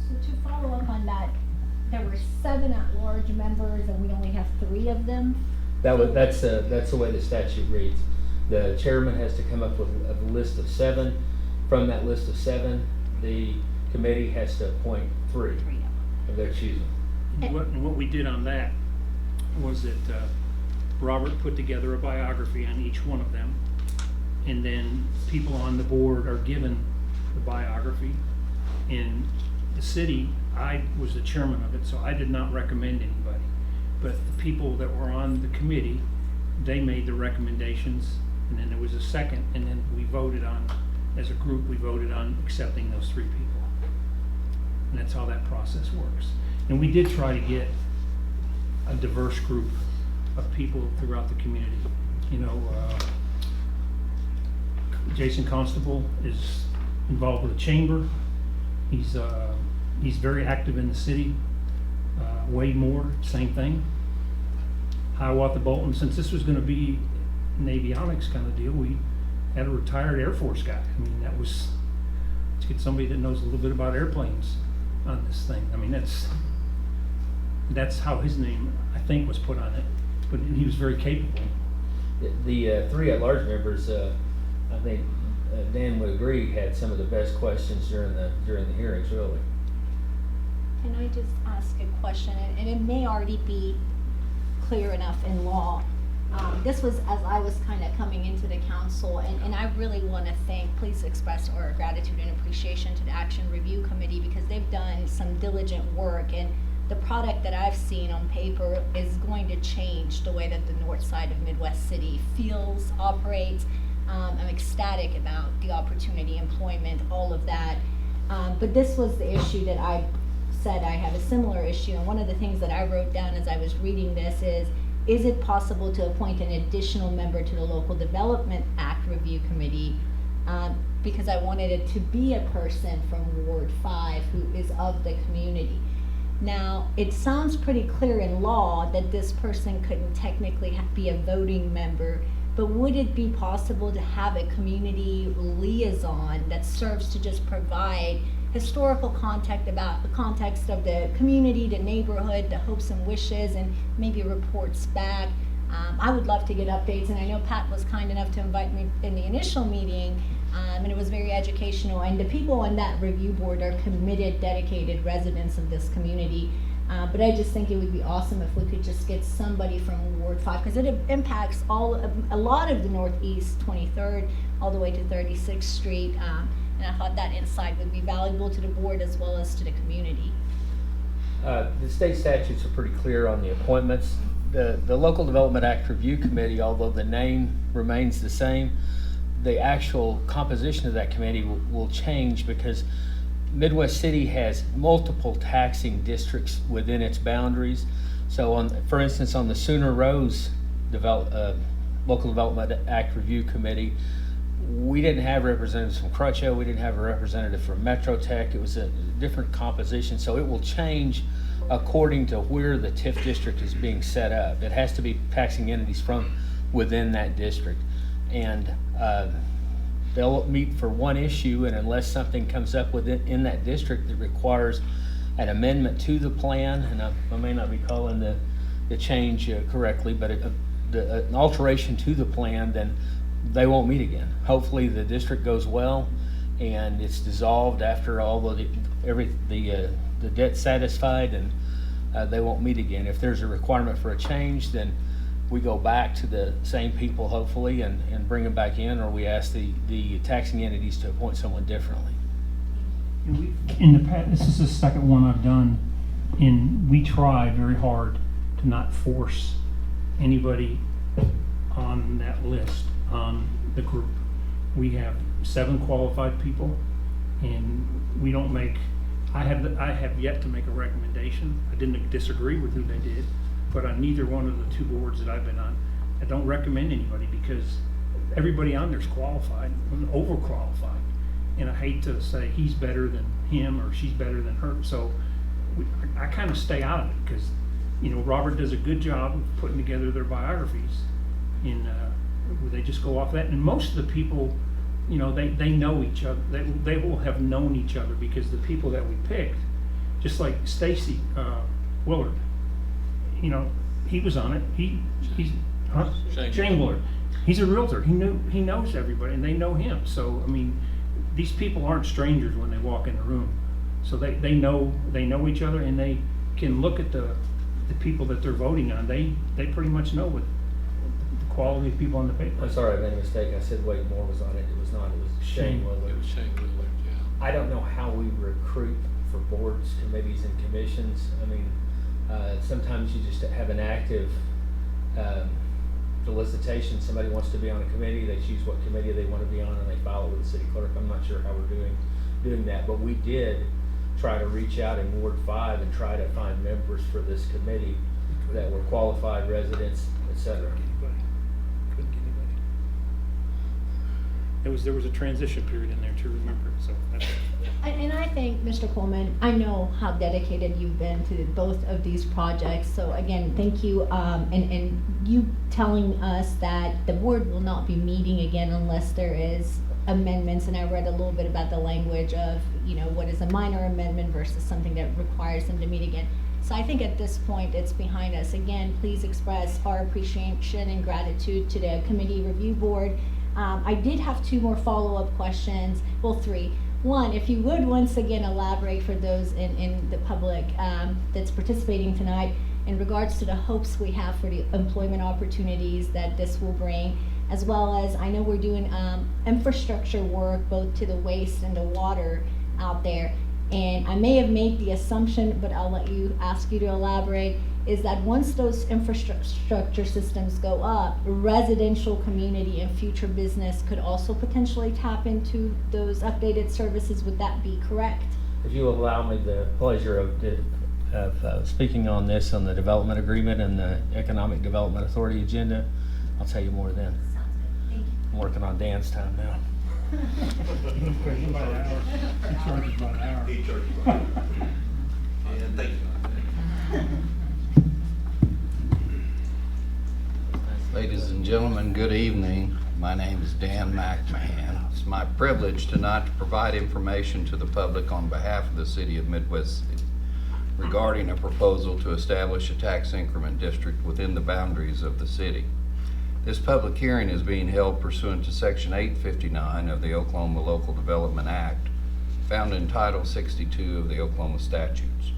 So to follow up on that, there were 7 at-large members and we only have 3 of them. That's the way the statute reads. The chairman has to come up with a list of 7. From that list of 7, the committee has to appoint 3 of their choosing. And what we did on that was that Robert put together a biography on each one of them, and then people on the board are given the biography. In the city, I was the chairman of it, so I did not recommend anybody. But the people that were on the committee, they made the recommendations, and then there was a second, and then we voted on, as a group, we voted on accepting those 3 people. And that's how that process works. And we did try to get a diverse group of people throughout the community. You know, Jason Constable is involved with the chamber. He's very active in the city. Wade Moore, same thing. Hiawatha Bolton, since this was gonna be an avionics kind of deal, we had a retired Air Force guy. I mean, that was, let's get somebody that knows a little bit about airplanes on this thing. I mean, that's how his name, I think, was put on it, but he was very capable. The 3 at-large members, I think Dan would agree, had some of the best questions during the hearings, really. Can I just ask a question, and it may already be clear enough in law. This was as I was kind of coming into the council, and I really want to please express our gratitude and appreciation to the Action Review Committee, because they've done some diligent work, and the product that I've seen on paper is going to change the way that the north side of Midwest City feels, operates. I'm ecstatic about the opportunity, employment, all of that. But this was the issue that I said I have a similar issue, and one of the things that I wrote down as I was reading this is it possible to appoint an additional member to the Local Development Act Review Committee? Because I wanted it to be a person from Ward 5 who is of the community. Now, it sounds pretty clear in law that this person couldn't technically be a voting member, but would it be possible to have a community liaison that serves to just provide historical context about the context of the community, the neighborhood, the hopes and wishes, and maybe reports back? I would love to get updates, and I know Pat was kind enough to invite me in the initial meeting, and it was very educational, and the people on that review board are committed, dedicated residents of this community. But I just think it would be awesome if we could just get somebody from Ward 5, because it impacts a lot of the Northeast 23rd all the way to 36th Street. And I thought that insight would be valuable to the board as well as to the community. The state statutes are pretty clear on the appointments. The Local Development Act Review Committee, although the name remains the same, the actual composition of that committee will change, because Midwest City has multiple taxing districts within its boundaries. So, for instance, on the Sooner Rose Local Development Act Review Committee, we didn't have representatives from Crutcho, we didn't have a representative from Metro Tech. It was a different composition, so it will change according to where the TIF district is being set up. It has to be taxing entities from within that district. And they'll meet for one issue, and unless something comes up in that district that requires an amendment to the plan, and I may not be calling the change correctly, but an alteration to the plan, then they won't meet again. Hopefully the district goes well and it's dissolved after all the debt's satisfied, and they won't meet again. If there's a requirement for a change, then we go back to the same people, hopefully, and bring them back in, or we ask the taxing entities to appoint someone differently. In the past, this is the second one I've done, and we try very hard to not force anybody on that list. the group. We have 7 qualified people, and we don't make, I have yet to make a recommendation. I didn't disagree with who they did, but on neither one of the 2 boards that I've been on, I don't recommend anybody because everybody on there's qualified, and overqualified. And I hate to say he's better than him or she's better than her. So I kind of stay out of it because, you know, Robert does a good job of putting together their biographies, and they just go off that. And most of the people, you know, they know each other. They will have known each other because the people that we picked, just like Stacy Willard, you know, he was on it. He's Shane Willard. He's a realtor. He knows everybody, and they know him. So I mean, these people aren't strangers when they walk in the room. So they know each other, and they can look at the people that they're voting on. They pretty much know what the quality of people on the paper. I'm sorry, I made a mistake. I said Wade Moore was on it. It was not. It was Shane Willard. It was Shane Willard, yeah. I don't know how we recruit for boards, committees, and commissions. I mean, sometimes you just have an active solicitation. Somebody wants to be on a committee, they choose what committee they want to be on, and they file it with the city clerk. I'm not sure how we're doing that, but we did try to reach out in Ward 5 and try to find members for this committee that were qualified residents, etc. Couldn't get anybody. There was a transition period in there to remember it, so that's And I think, Mr. Coleman, I know how dedicated you've been to both of these projects. So again, thank you. And you telling us that the board will not be meeting again unless there is amendments. And I read a little bit about the language of, you know, what is a minor amendment versus something that requires them to meet again. So I think at this point it's behind us. Again, please express our appreciation and gratitude to the committee review board. I did have 2 more follow-up questions, well 3. One, if you would once again elaborate for those in the public that's participating tonight in regards to the hopes we have for the employment opportunities that this will bring, as well as I know we're doing infrastructure work both to the waste and the water out there. And I may have made the assumption, but I'll ask you to elaborate, is that once those infrastructure systems go up, residential community and future business could also potentially tap into those updated services. Would that be correct? If you allow me the pleasure of speaking on this on the development agreement and the Economic Development Authority agenda, I'll tell you more then. Sounds good. Thank you. I'm working on Dan's time now. about an hour. He charges about an hour. He charges about an hour. And thank you. Ladies and gentlemen, good evening. My name is Dan McMahon. It's my privilege tonight to provide information to the public on behalf of the City of Midwest City regarding a proposal to establish a tax increment district within the boundaries of the city. This public hearing is being held pursuant to Section 859 of the Oklahoma Local Development Act, found in Title 62 of the Oklahoma Statutes.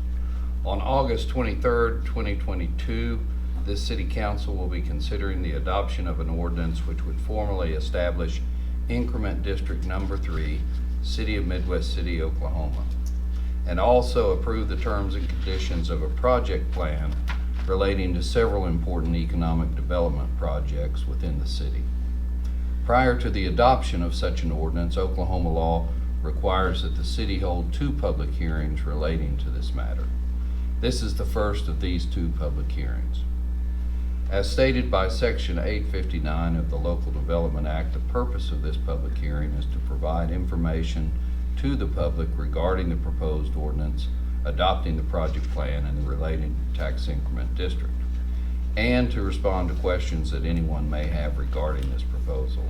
On August 23rd, 2022, this City Council will be considering the adoption of an ordinance which would formally establish Increment District Number 3, City of Midwest City, Oklahoma, and also approve the terms and conditions of a project plan relating to several important economic development projects within the city. Prior to the adoption of such an ordinance, Oklahoma law requires that the city hold 2 public hearings relating to this matter. This is the first of these 2 public hearings. As stated by Section 859 of the Local Development Act, the purpose of this public hearing is to provide information to the public regarding the proposed ordinance adopting the project plan and the related tax increment district, and to respond to questions that anyone may have regarding this proposal.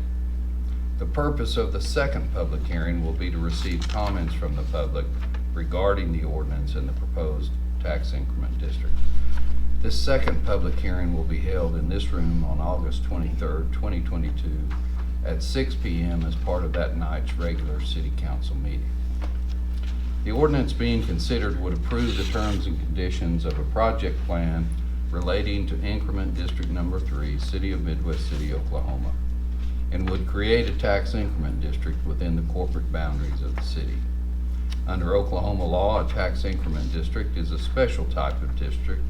The purpose of the second public hearing will be to receive comments from the public regarding the ordinance and the proposed tax increment district. This second public hearing will be held in this room on August 23rd, 2022 at 6 p.m. as part of that night's regular City Council meeting. The ordinance being considered would approve the terms and conditions of a project plan relating to Increment District Number 3, City of Midwest City, Oklahoma, and would create a tax increment district within the corporate boundaries of the city. Under Oklahoma law, a tax increment district is a special type of district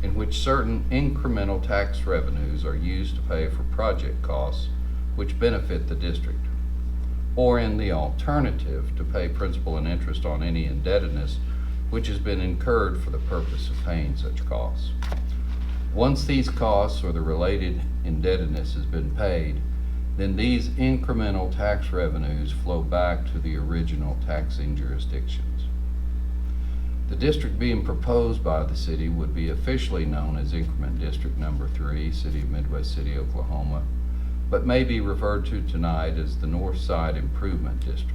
in which certain incremental tax revenues are used to pay for project costs which benefit the district, or in the alternative, to pay principal and interest on any indebtedness which has been incurred for the purpose of paying such costs. Once these costs or the related indebtedness has been paid, then these incremental tax revenues flow back to the original taxing jurisdictions. The district being proposed by the city would be officially known as Increment District Number 3, City of Midwest City, Oklahoma, but may be referred to tonight as the North Side Improvement District.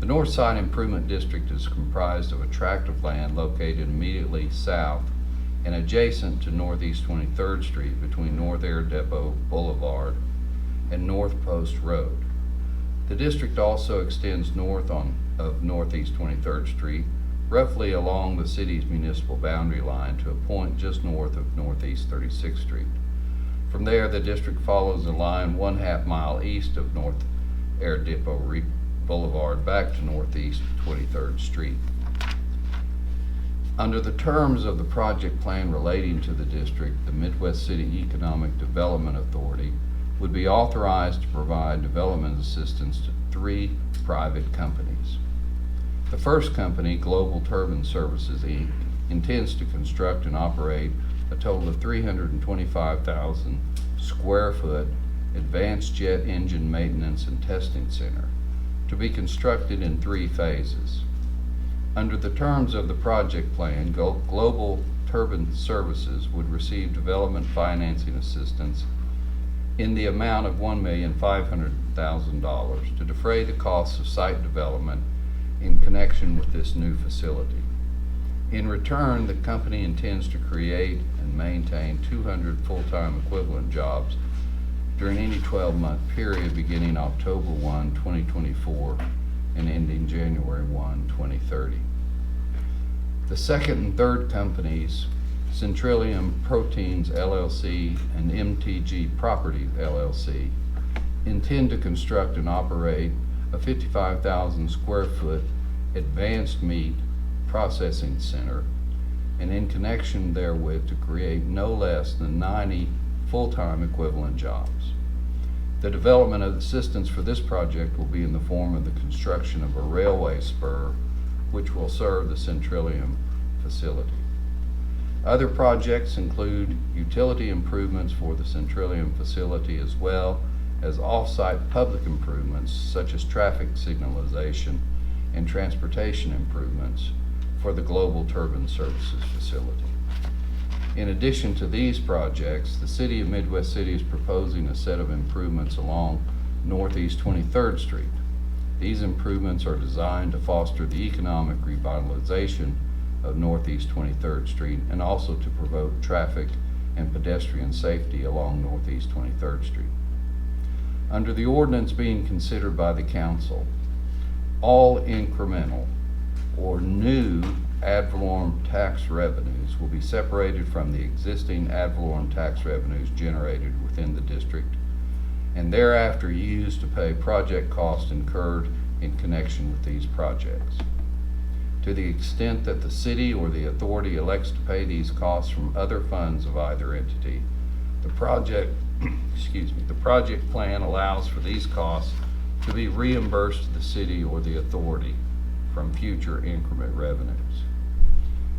The North Side Improvement District is comprised of a tract of land located immediately south and adjacent to Northeast 23rd Street between North Air Depot Boulevard and North Post Road. The district also extends north of Northeast 23rd Street, roughly along the city's municipal boundary line to a point just north of Northeast 36th Street. From there, the district follows a line 1/2 mile east of North Air Depot Boulevard back to Northeast 23rd Street. Under the terms of the project plan relating to the district, the Midwest City Economic Development Authority would be authorized to provide development assistance to 3 private companies. The first company, Global Turbine Services, Inc., intends to construct and operate a total of 325,000 square foot advanced jet engine maintenance and testing center to be constructed in 3 phases. Under the terms of the project plan, Global Turbine Services would receive development financing assistance in the amount of $1,500,000 to defray the costs of site development in connection with this new facility. In return, the company intends to create and maintain 200 full-time equivalent jobs during any 12-month period beginning October 1, 2024 and ending January 1, 2030. The second and third companies, Centrillium Proteins LLC and MTG Property LLC, intend to construct and operate a 55,000 square foot advanced meat processing center, and in connection therewith to create no less than 90 full-time equivalent jobs. The development of assistance for this project will be in the form of the construction of a railway spur which will serve the Centrillium facility. Other projects include utility improvements for the Centrillium facility as well as off-site public improvements such as traffic signalization and transportation improvements for the Global Turbine Services facility. In addition to these projects, the City of Midwest City is proposing a set of improvements along Northeast 23rd Street. These improvements are designed to foster the economic revitalization of Northeast 23rd Street and also to promote traffic and pedestrian safety along Northeast 23rd Street. Under the ordinance being considered by the council, all incremental or new ad valorem tax revenues will be separated from the existing ad valorem tax revenues generated within the district and thereafter used to pay project costs incurred in connection with these projects. To the extent that the city or the authority elects to pay these costs from other funds of either entity, the project plan allows for these costs to be reimbursed to the city or the authority from future increment revenues.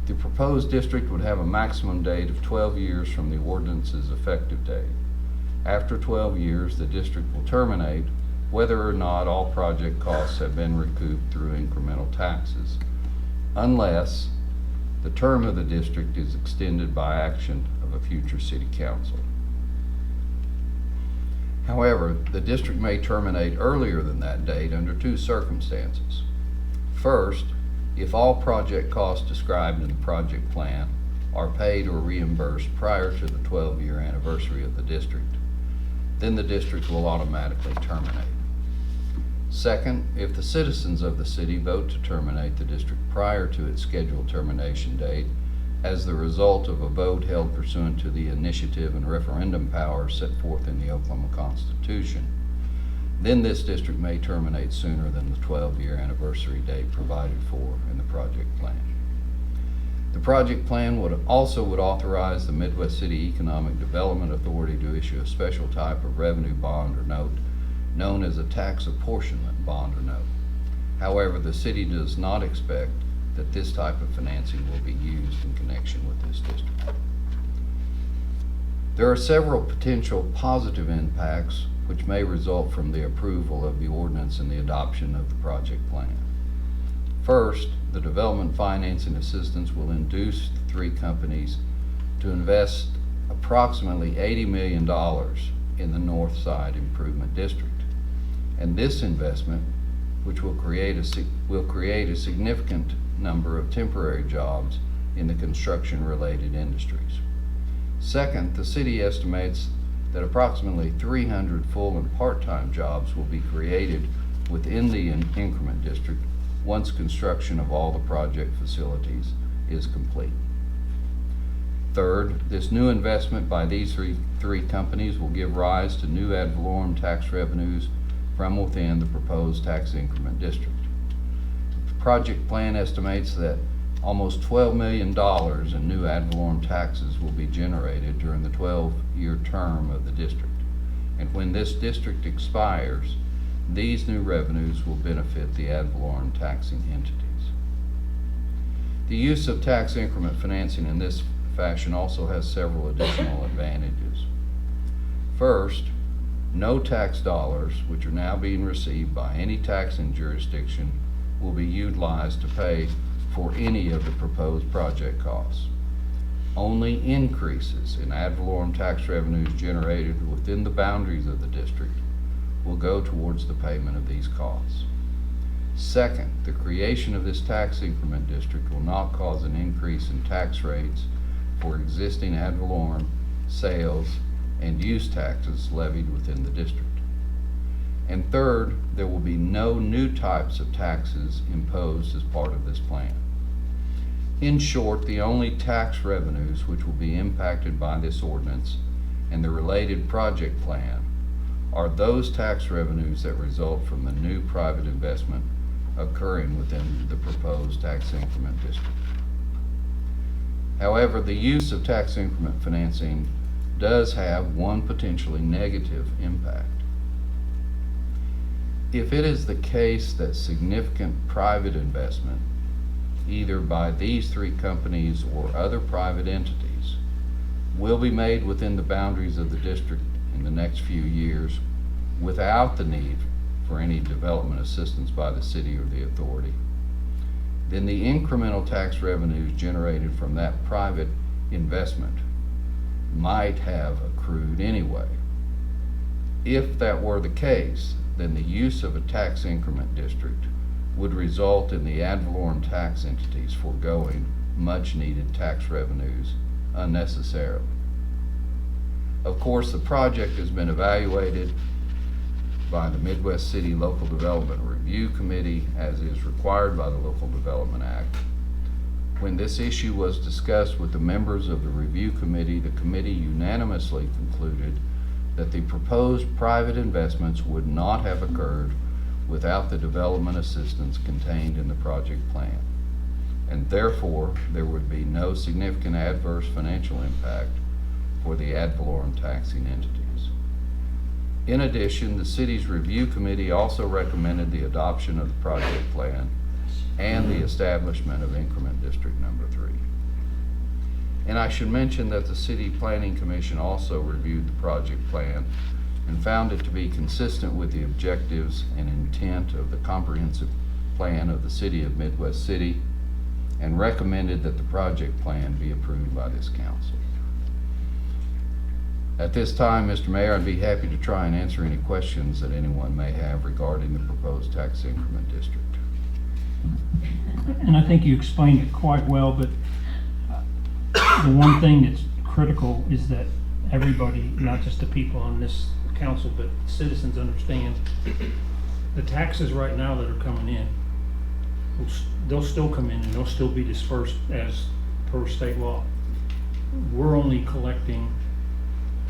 The proposed district would have a maximum date of 12 years from the ordinance's effective date. After 12 years, the district will terminate whether or not all project costs have been recouped through incremental taxes, unless the term of the district is extended by action of a future city council. However, the district may terminate earlier than that date under 2 circumstances. First, if all project costs described in the project plan are paid or reimbursed prior to the 12-year anniversary of the district, then the district will automatically terminate. Second, if the citizens of the city vote to terminate the district prior to its scheduled termination date as the result of a vote held pursuant to the initiative and referendum powers set forth in the Oklahoma Constitution, then this district may terminate sooner than the 12-year anniversary date provided for in the project plan. The project plan would authorize the Midwest City Economic Development Authority to issue a special type of revenue bond or note known as a tax apportionment bond or note. However, the city does not expect that this type of financing will be used in connection with this district. There are several potential positive impacts which may result from the approval of the ordinance and the adoption of the project plan. First, the development financing assistance will induce the three companies to invest approximately $80 million in the North Side Improvement District. And this investment, which will create a significant number of temporary jobs in the construction-related industries. Second, the city estimates that approximately 300 full and part-time jobs will be created within the increment district once construction of all the project facilities is complete. Third, this new investment by these three companies will give rise to new ad valorem tax revenues from within the proposed tax increment district. The project plan estimates that almost $12 million in new ad valorem taxes will be generated during the 12-year term of the district. And when this district expires, these new revenues will benefit the ad valorem taxing entities. The use of tax increment financing in this fashion also has several additional advantages. First, no tax dollars, which are now being received by any taxing jurisdiction, will be utilized to pay for any of the proposed project costs. Only increases in ad valorem tax revenues generated within the boundaries of the district will go towards the payment of these costs. Second, the creation of this tax increment district will not cause an increase in tax rates for existing ad valorem, sales, and use taxes levied within the district. And third, there will be no new types of taxes imposed as part of this plan. In short, the only tax revenues which will be impacted by this ordinance and the related project plan are those tax revenues that result from the new private investment occurring within the proposed tax increment district. However, the use of tax increment financing does have one potentially negative impact. If it is the case that significant private investment, either by these three companies or other private entities, will be made within the boundaries of the district in the next few years without the need for any development assistance by the city or the authority, then the incremental tax revenues generated from that private investment might have accrued anyway. If that were the case, then the use of a tax increment district would result in the ad valorem tax entities foregoing much needed tax revenues unnecessarily. Of course, the project has been evaluated by the Midwest City Local Development Review Committee as is required by the Local Development Act. When this issue was discussed with the members of the review committee, the committee unanimously concluded that the proposed private investments would not have occurred without the development assistance contained in the project plan, and therefore there would be no significant adverse financial impact for the ad valorem taxing entities. In addition, the city's review committee also recommended the adoption of the project plan and the establishment of increment district number 3. And I should mention that the City Planning Commission also reviewed the project plan and found it to be consistent with the objectives and intent of the comprehensive plan of the City of Midwest City and recommended that the project plan be approved by this council. At this time, Mr. Mayor, I'd be happy to try and answer any questions that anyone may have regarding the proposed tax increment district. And I think you explained it quite well, but the one thing that's critical is that everybody, not just the people on this council, but citizens understand the taxes right now that are coming in, they'll still come in and they'll still be dispersed as per state law. We're only collecting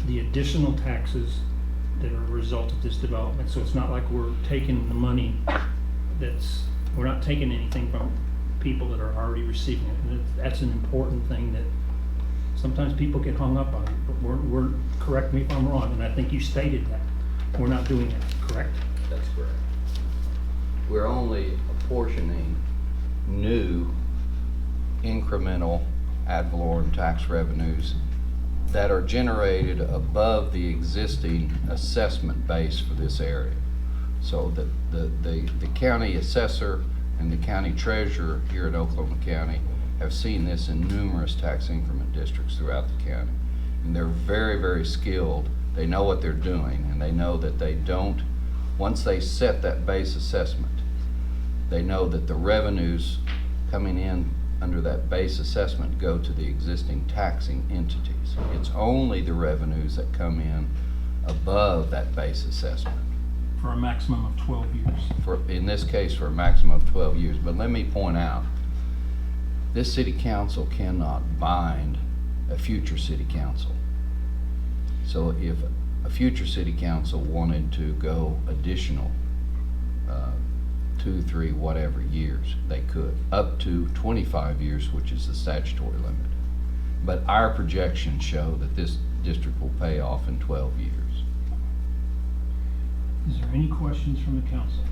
the additional taxes that are a result of this development. So it's not like we're taking the money we're not taking anything from people that are already receiving it. And that's an important thing that sometimes people get hung up on, but we're, correct me if I'm wrong, and I think you stated that. We're not doing that, correct? That's correct. We're only apportioning new incremental ad valorem tax revenues that are generated above the existing assessment base for this area. So that the county assessor and the county treasurer here at Oklahoma County have seen this in numerous tax increment districts throughout the county. And they're very, very skilled. They know what they're doing, and they know that they don't, once they set that base assessment, they know that the revenues coming in under that base assessment go to the existing taxing entities. It's only the revenues that come in above that base assessment. For a maximum of 12 years. In this case, for a maximum of 12 years. But let me point out, this city council cannot bind a future city council. So if a future city council wanted to go additional 2, 3, whatever years, they could, up to 25 years, which is the statutory limit. But our projections show that this district will pay off in 12 years. Is there any questions from the council?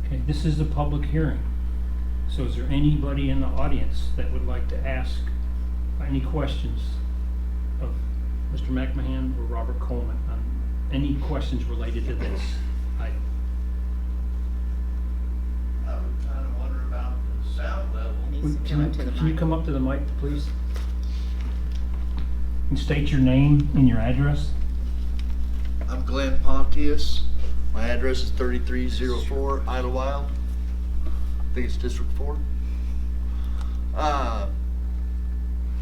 Okay, this is the public hearing. So is there anybody in the audience that would like to ask any questions of Mr. McMahon or Robert Coleman on any questions related to this item? I would kind of wonder about the sound level. Can you come up to the mic, please? And state your name and your address. I'm Glenn Pontius. My address is 3304 Idlewild. I think it's District 4.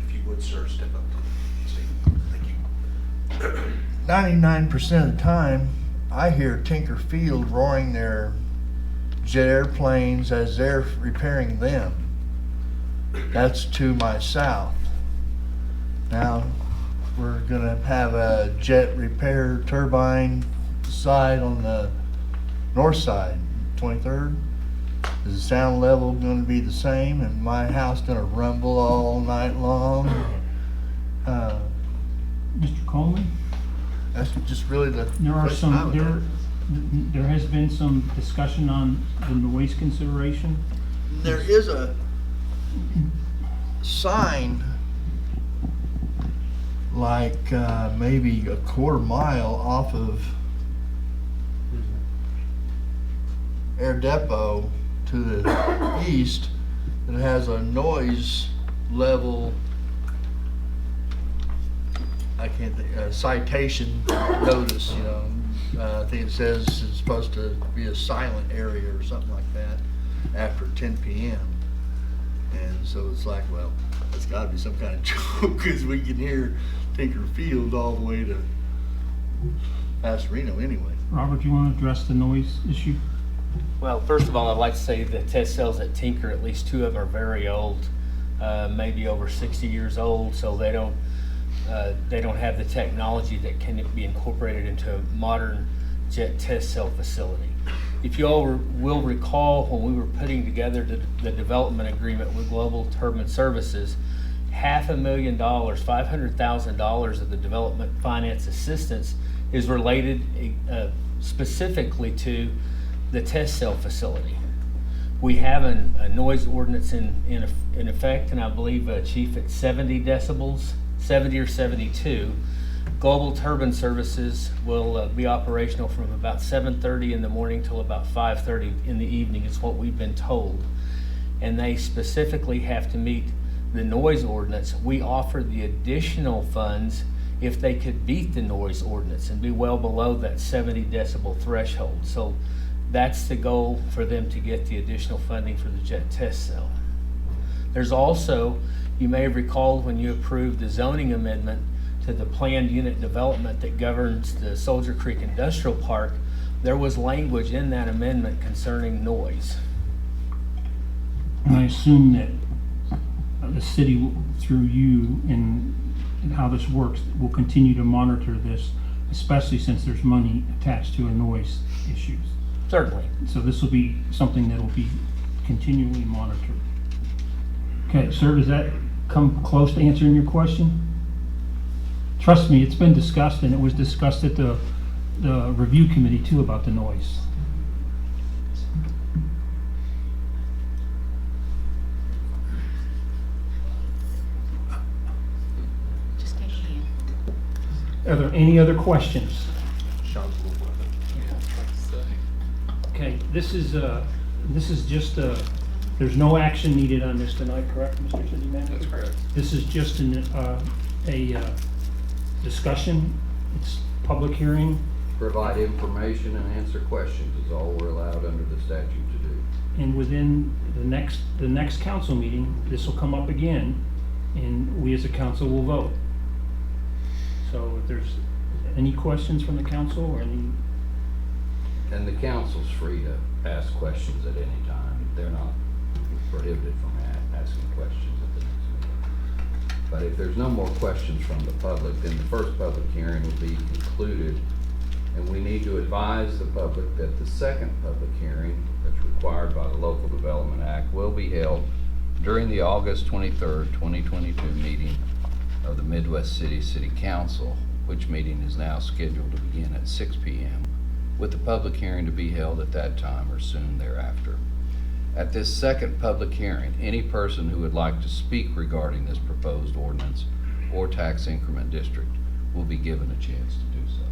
If you would, sir, step up to the Thank you. 99% of the time, I hear Tinker Field roaring their jet airplanes as they're repairing them. That's to my south. Now, we're gonna have a jet repair turbine side on the north side, 23rd. Is the sound level gonna be the same, and my house gonna rumble all night long? Mr. Coleman? That's just really the. There are question I some, would have. there has been some discussion on the noise consideration. There is a sign like maybe a quarter mile off of Air Depot to the east that has a noise level, I can't think, citation notice, you know. I think it says it's supposed to be a silent area or something like that after 10 p.m. And so it's like, well, it's got to be some kind of joke because we can hear Tinker Field all the way to past Reno anyway. Robert, do you want to address the noise issue? Well, first of all, I'd like to say the test cells at Tinker, at least 2 of them are very old, maybe over 60 years old, so they don't have the technology that can be incorporated into a modern jet test cell facility. If you all will recall, when we were putting together the development agreement with Global Turbine Services, $500,000, $500,000 of the development finance assistance is related specifically to the test cell facility. We have a noise ordinance in effect, and I believe, Chief, it's 70 decibels, 70 or 72. Global Turbine Services will be operational from about 7:30 in the morning till about 5:30 in the evening, is what we've been told. And they specifically have to meet the noise ordinance. We offer the additional funds if they could beat the noise ordinance and be well below that 70 decibel threshold. So that's the goal, for them to get the additional funding for the jet test cell. There's also, you may have recalled when you approved the zoning amendment to the planned unit development that governs the Soldier Creek Industrial Park, there was language in that amendment concerning noise. And I assume that the city, through you and how this works, will continue to monitor this, especially since there's money attached to a noise issues. Certainly. So this will be something that will be continually monitored. Okay, sir, does that come close to answering your question? Trust me, it's been discussed, and it was discussed at the review committee too about the noise. Just take a hand. Are there any other questions? Okay, this is just there's no action needed on this tonight, correct, Mr. City Manager? That's correct. This is just a discussion. It's public hearing, Provide information and answer questions is all we're allowed under the statute to do. and within the next council meeting, this will come up again, and we as a council will vote. So if there's any questions from the council or any, And the council's free to ask questions at any time. They're not prohibited from asking questions at the next meeting. But if there's no more questions from the public, then the first public hearing will be concluded. And we need to advise the public that the second public hearing, that's required by the Local Development Act, will be held during the August 23rd, 2022 meeting of the Midwest City Council, which meeting is now scheduled to begin at 6 p.m., with the public hearing to be held at that time or soon thereafter. At this second public hearing, any person who would like to speak regarding this proposed ordinance or tax increment district will be given a chance to do so.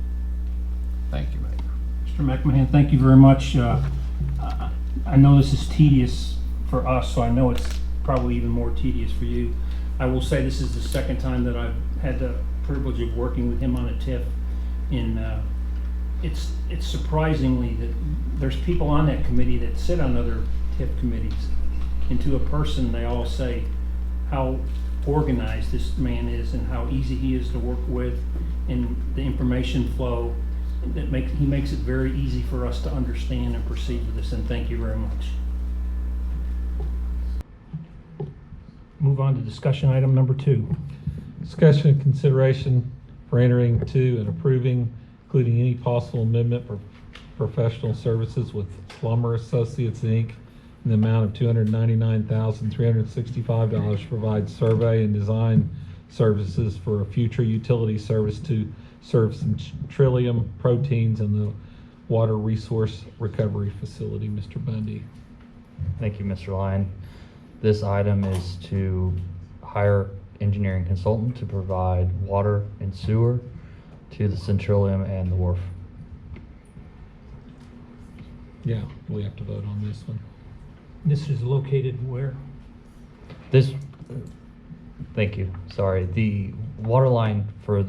Thank you, Mayor. Mr. McMahon, thank you very much. I know this is tedious for us, so I know it's probably even more tedious for you. I will say this is the second time that I've had the privilege of working with him on a TIF. It's surprisingly that there's people on that committee that sit on other TIF committees, and to a person they all say how organized this man is and how easy he is to work with, and the information flow that he makes it very easy for us to understand and proceed with this, and thank you very much. Move on to discussion item number 2. Discussion and consideration for entering into and approving, including any possible amendment for professional services with Plummer Associates, Inc. in the amount of $299,365 to provide survey and design services for a future utility service to serve some trillium proteins in the water resource recovery facility. Mr. Bundy. Thank you, Mr. Lyon. This item is to hire engineering consultant to provide water and sewer to the Centrillium and the wharf. Yeah, we have to vote on this one. This is located where? Thank you, sorry. The water line for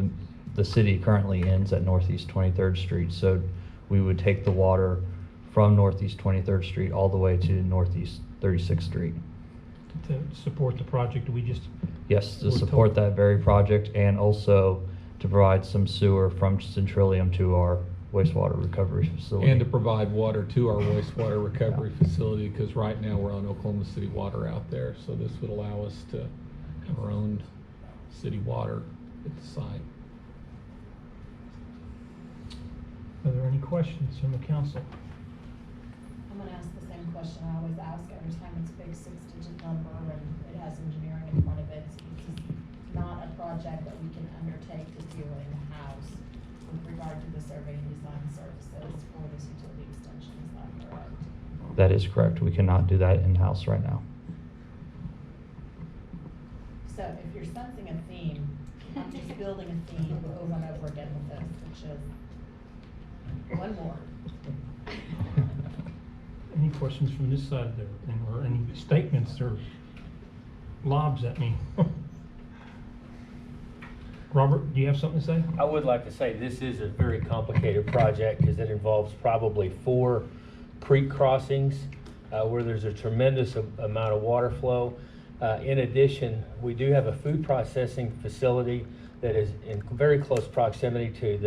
the city currently ends at Northeast 23rd Street, so we would take the water from Northeast 23rd Street all the way to Northeast 36th Street. To support the project, Yes, to support that very project, and also to provide some sewer from Centrillium to our wastewater recovery facility. And to provide water to our wastewater recovery facility, because right now we're on Oklahoma City water out there, so this would allow us to have our own city water at the site. Are there any questions from the council? I'm gonna ask the same question I always ask every time it's a big 6-digit number and it has engineering in front of it. This is not a project that we can undertake to do in-house with regard to the survey and design services for this utility extension, is that correct? That is correct. We cannot do that in-house right now. So if you're sensing a theme, I'm just building a theme over and over again with this, which is one more. Any questions from this side of the thing, or any statements or lobs at me? Robert, do you have something to say? I would like to say this is a very complicated project because it involves probably 4 creek crossings where there's a tremendous amount of water flow. In addition, we do have a food processing facility that is in very close proximity to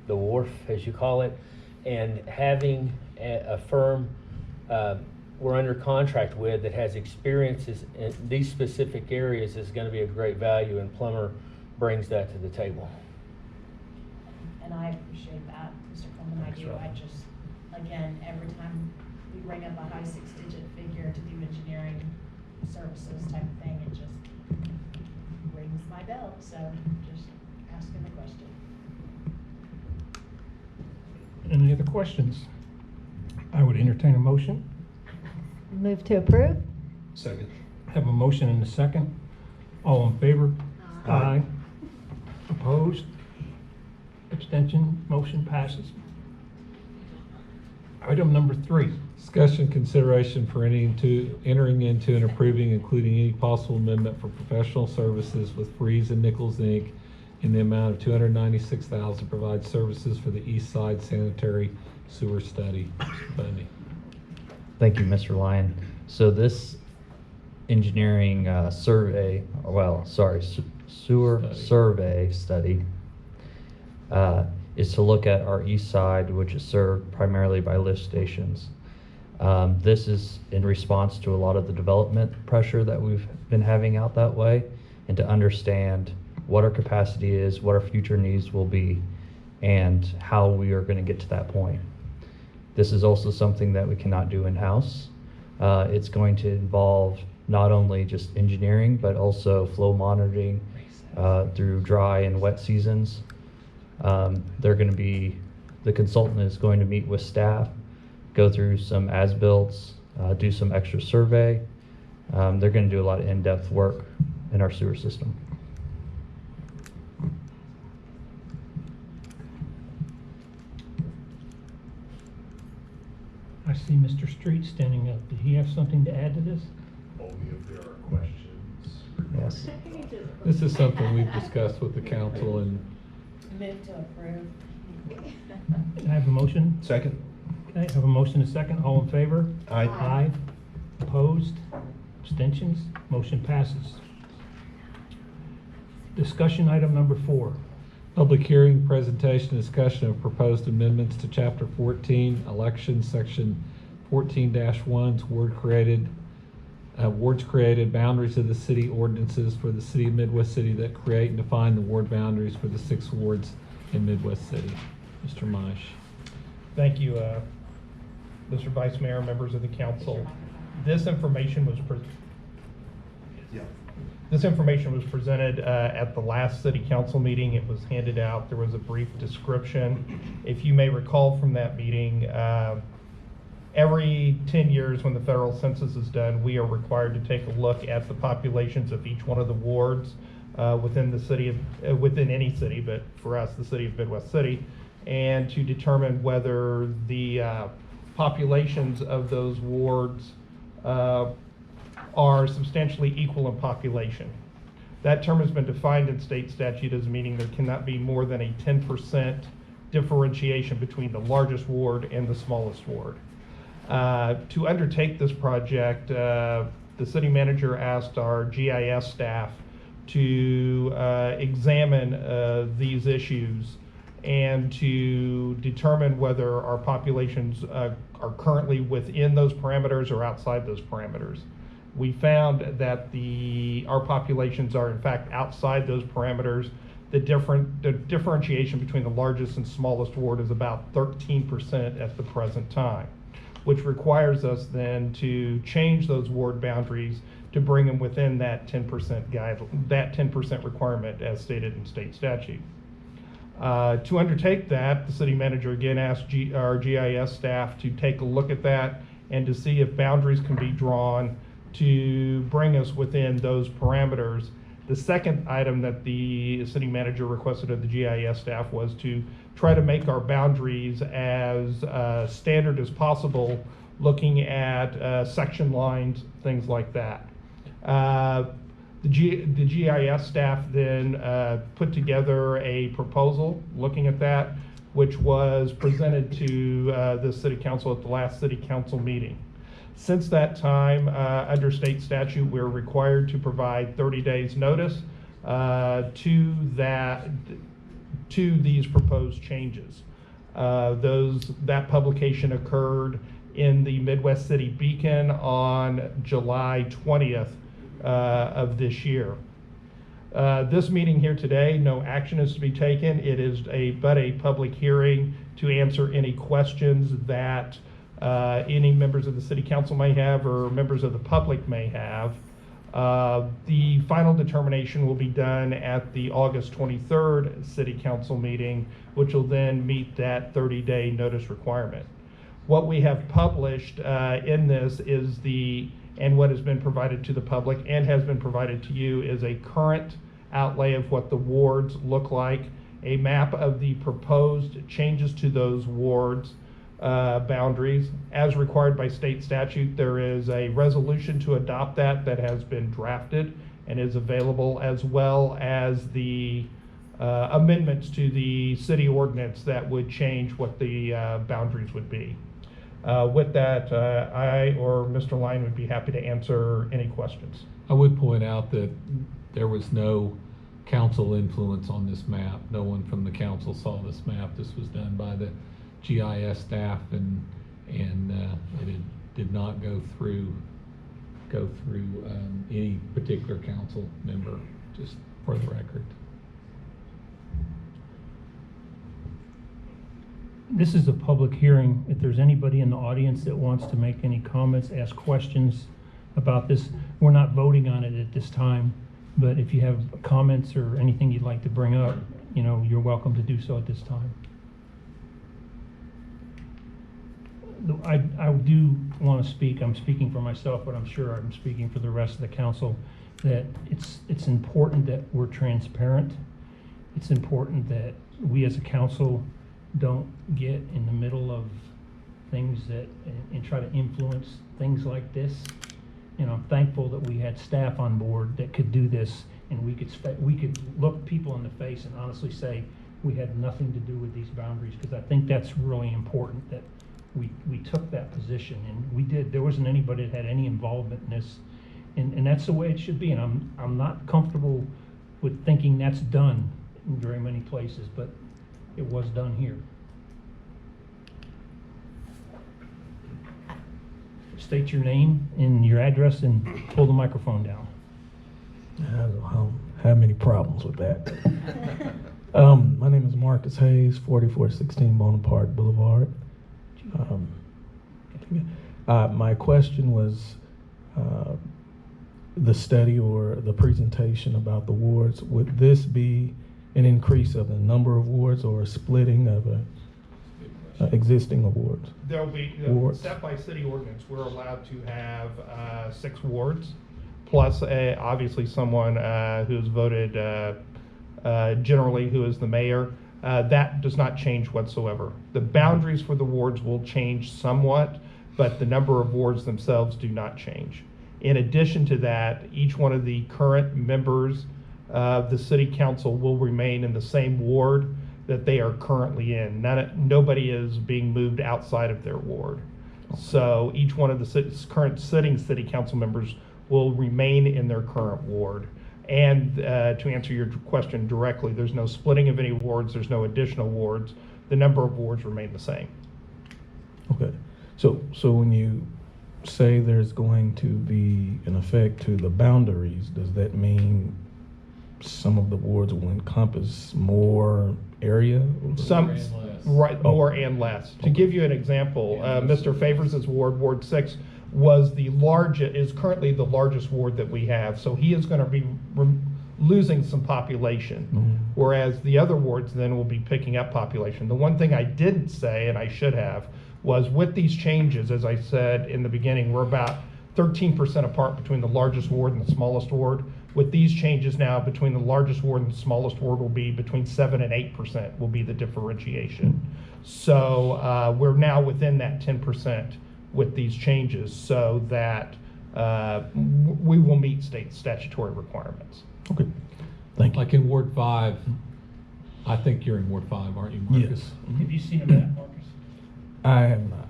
the wharf, as you call it, and having a firm we're under contract with that has experiences in these specific areas is going to be a great value, and Plummer brings that to the table. And I appreciate that, Mr. Coleman, I do. I just, again, every time we bring up a high 6-digit figure to do engineering services type of thing, it just rings my bell, so just asking the question. Any other questions? I would entertain a motion. Move to approve? Second. Have a motion and a second. All in favor? Aye. Opposed? Abstention? Motion passes. Item number 3. Discussion consideration for entering into and approving, including any possible amendment for professional services with Freeze and Nichols Inc. in the amount of $296,000 to provide services for the East Side Sanitary Sewer Study. Bundy. Thank you, Mr. Lyon. So this engineering survey, sewer survey study is to look at our east side, which is served primarily by lift stations. This is in response to a lot of the development pressure that we've been having out that way, and to understand what our capacity is, what our future needs will be, and how we are going to get to that point. This is also something that we cannot do in-house. It's going to involve not only just engineering, but also flow monitoring through dry and wet seasons. The consultant is going to meet with staff, go through some as-builts, do some extra survey. They're going to do a lot of in-depth work in our sewer system. I see Mr. Street standing up. Did he have something to add to this? Only if there are questions. Yes. This is something we've discussed with the council, and Move to approve. I have a motion. Second. Okay, I have a motion and a second. All in favor? Aye. Aye. Opposed? Abstentions? Motion passes. Discussion item number 4. public hearing, presentation, discussion of proposed amendments to Chapter 14, Elections, Section 14-1's wards created, boundaries of the city ordinances for the city of Midwest City that create and define the ward boundaries for the 6 wards in Midwest City. Mr. Mish. Thank you, Mr. Vice Mayor, members of the council. This information was presented at the last city council meeting. It was handed out. There was a brief description. If you may recall from that meeting, every 10 years when the federal census is done, we are required to take a look at the populations of each one of the wards within the city of, within any city, but for us, the city of Midwest City, and to determine whether the populations of those wards are substantially equal in population. That term has been defined in state statute as meaning there cannot be more than a 10% differentiation between the largest ward and the smallest ward. To undertake this project, the city manager asked our GIS staff to examine these issues and to determine whether our populations are currently within those parameters or outside those parameters. We found that our populations are in fact outside those parameters. The differentiation between the largest and smallest ward is about 13% at the present time, which requires us then to change those ward boundaries to bring them within that 10% requirement as stated in state statute. To undertake that, the city manager again asked our GIS staff to take a look at that and to see if boundaries can be drawn to bring us within those parameters. The second item that the city manager requested of the GIS staff was to try to make our boundaries as standard as possible, looking at section lines, things like that. The GIS staff then put together a proposal looking at that, which was presented to the city council at the last city council meeting. Since that time, under state statute, we're required to provide 30 days notice to these proposed changes. That publication occurred in the Midwest City Beacon on July 20th of this year. This meeting here today, no action is to be taken. It is but a public hearing to answer any questions that any members of the city council may have or members of the public may have. The final determination will be done at the August 23rd city council meeting, which will then meet that 30-day notice requirement. What we have published in this is and what has been provided to the public and has been provided to you is a current outlay of what the wards look like, a map of the proposed changes to those wards boundaries. As required by state statute, there is a resolution to adopt that has been drafted and is available, as well as the amendments to the city ordinance that would change what the boundaries would be. With that, I or Mr. Lyon would be happy to answer any questions. I would point out that there was no council influence on this map. No one from the council saw this map. This was done by the GIS staff, and it did not go through any particular council member, just for the record. This is a public hearing. If there's anybody in the audience that wants to make any comments, ask questions about this, we're not voting on it at this time, but if you have comments or anything you'd like to bring up, you're welcome to do so at this time. I do want to speak. I'm speaking for myself, but I'm sure I'm speaking for the rest of the council, that it's important that we're transparent. It's important that we as a council don't get in the middle of things and try to influence things like this. I'm thankful that we had staff on board that could do this, and we could look people in the face and honestly say we had nothing to do with these boundaries, because I think that's really important that we took that position, and we did. There wasn't anybody that had any involvement in this, and that's the way it should be. And I'm not comfortable with thinking that's done in very many places, but it was done here. State your name and your address and pull the microphone down. I don't have many problems with that. My name is Marcus Hayes, 4416 Bonaparte Boulevard. My question was the study or the presentation about the wards. Would this be an increase of the number of wards or a splitting of existing awards? There'll be, set by city ordinance, we're allowed to have 6 wards, plus obviously someone who's voted generally, who is the mayor. That does not change whatsoever. The boundaries for the wards will change somewhat, but the number of wards themselves do not change. In addition to that, each one of the current members of the city council will remain in the same ward that they are currently in. Nobody is being moved outside of their ward. So each one of the current sitting city council members will remain in their current ward. And to answer your question directly, there's no splitting of any wards, there's no additional wards. The number of wards remain the same. Okay. So when you say there's going to be an effect to the boundaries, does that mean some of the wards will encompass more area? More and less. To give you an example, Mr. Favors' ward, Ward 6, is currently the largest ward that we have. So he is going to be losing some population, whereas the other wards then will be picking up population. The one thing I didn't say, and I should have, was with these changes, as I said in the beginning, we're about 13% apart between the largest ward and the smallest ward. With these changes now, between the largest ward and the smallest ward will be between 7 and 8% will be the differentiation. So we're now within that 10% with these changes, so that we will meet state statutory requirements. Okay, thank you. Like in Ward 5, I think you're in Ward 5, aren't you, Marcus? Yes. Have you seen a map, Marcus? I have not.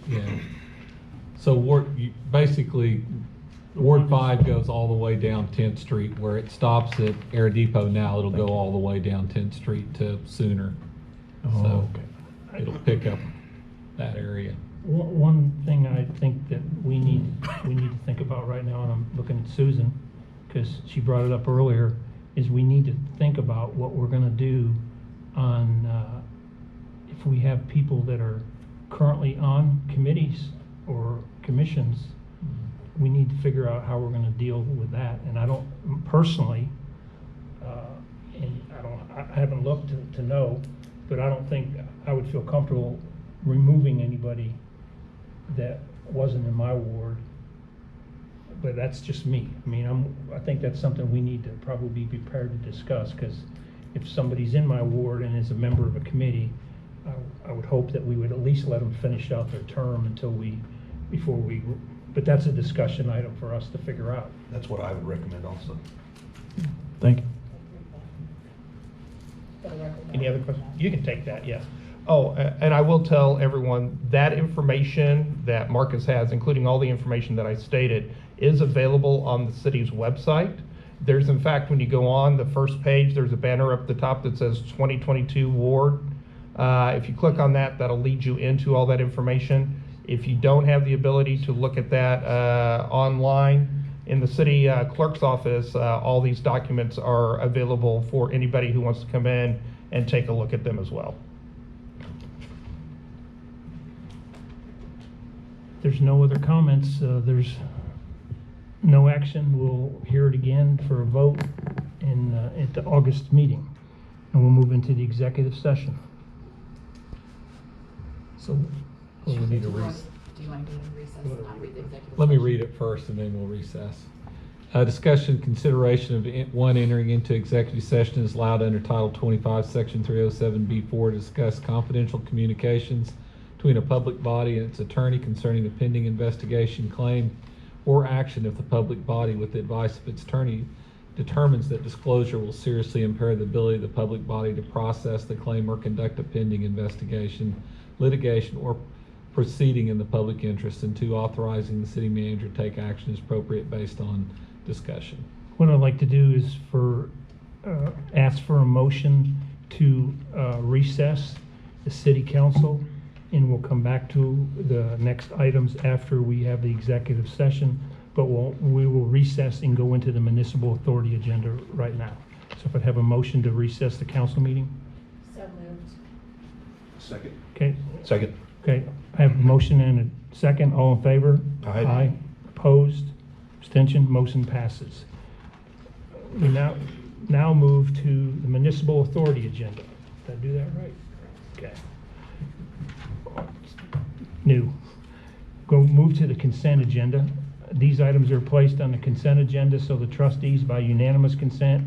Yeah. So basically, Ward 5 goes all the way down 10th Street. Where it stops at Air Depot now, it'll go all the way down 10th Street to Sooner. Oh, So okay. it'll pick up that area. One thing I think that we need to think about right now, and I'm looking at Susan, because she brought it up earlier, is we need to think about what we're going to do on if we have people that are currently on committees or commissions, we need to figure out how we're gonna deal with that. And I don't, personally, and I haven't looked to know, but I don't think I would feel comfortable removing anybody that wasn't in my ward. But that's just me. I mean, I think that's something we need to probably be prepared to discuss, because if somebody's in my ward and is a member of a committee, I would hope that we would at least let them finish out their term before we, but that's a discussion item for us to figure out. That's what I would recommend also. Thank you. Any other questions? You can take that, yeah. Oh, and I will tell everyone that information that Marcus has, including all the information that I stated, is available on the city's website. There's, in fact, when you go on the first page, there's a banner up the top that says 2022 Ward. If you click on that, that'll lead you into all that information. If you don't have the ability to look at that online, in the city clerk's office, all these documents are available for anybody who wants to come in and take a look at them as well. There's no other comments, there's no action. We'll hear it again for a vote at the August meeting. And we'll move into the executive session. So we need to Do you want to do a recess and not read the executive? let me read it first and then we'll recess. Discussion, consideration of one entering into executive session is allowed under Title 25, Section 307B4 to discuss confidential communications between a public body and its attorney concerning a pending investigation, claim, or action if the public body, with the advice of its attorney, determines that disclosure will seriously impair the ability of the public body to process the claim or conduct a pending investigation, litigation, or proceeding in the public interest, and two, authorizing the city manager to take action as appropriate based on discussion. What I'd like to do is ask for a motion to recess the city council, and we'll come back to the next items after we have the executive session, but we will recess and go into the municipal authority agenda right now. So if I'd have a motion to recess the council meeting? So moved. Second. Okay. Second. Okay, I have a motion and a second. All in favor? Aye. Aye. Opposed? Abstention? Motion passes. We now move to the municipal authority agenda. Did I do that right? Okay. New. Go move to the consent agenda. These items are placed on the consent agenda so the trustees, by unanimous consent,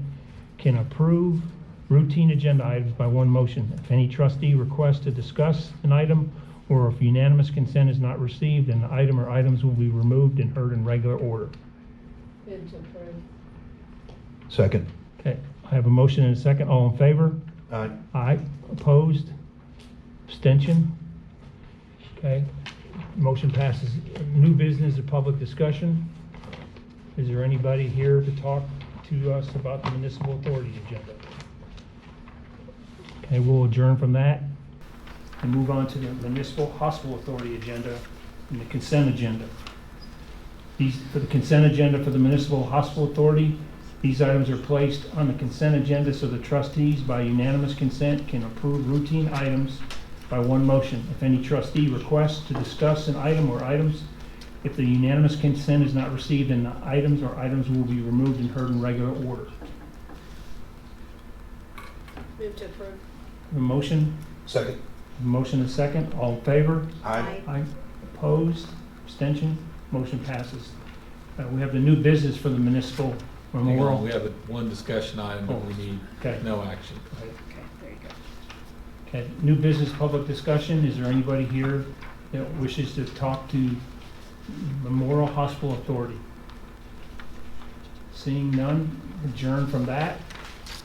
can approve routine agenda items by one motion. If any trustee requests to discuss an item, or if unanimous consent is not received, then the item or items will be removed and heard in regular order. Move to approve. Second. Okay, I have a motion and a second. All in favor? Aye. Aye. Opposed? Abstention? Okay, motion passes. New business or public discussion? Is there anybody here to talk to us about the municipal authority agenda? Okay, we'll adjourn from that and move on to the municipal hospital authority agenda and the consent agenda. For the consent agenda for the municipal hospital authority, these items are placed on the consent agenda so the trustees, by unanimous consent, can approve routine items by one motion. If any trustee requests to discuss an item or items, if the unanimous consent is not received, then the items or items will be removed and heard in regular order. Move to approve. A motion? Second. A motion and a second. All in favor? Aye. Aye. Opposed? Abstention? Motion passes. We have the new business for the municipal memorial. We have one discussion item, but we need no action. Okay, there you go. Okay, new business public discussion. Is there anybody here that wishes to talk to Memorial Hospital Authority? Seeing none, adjourn from that,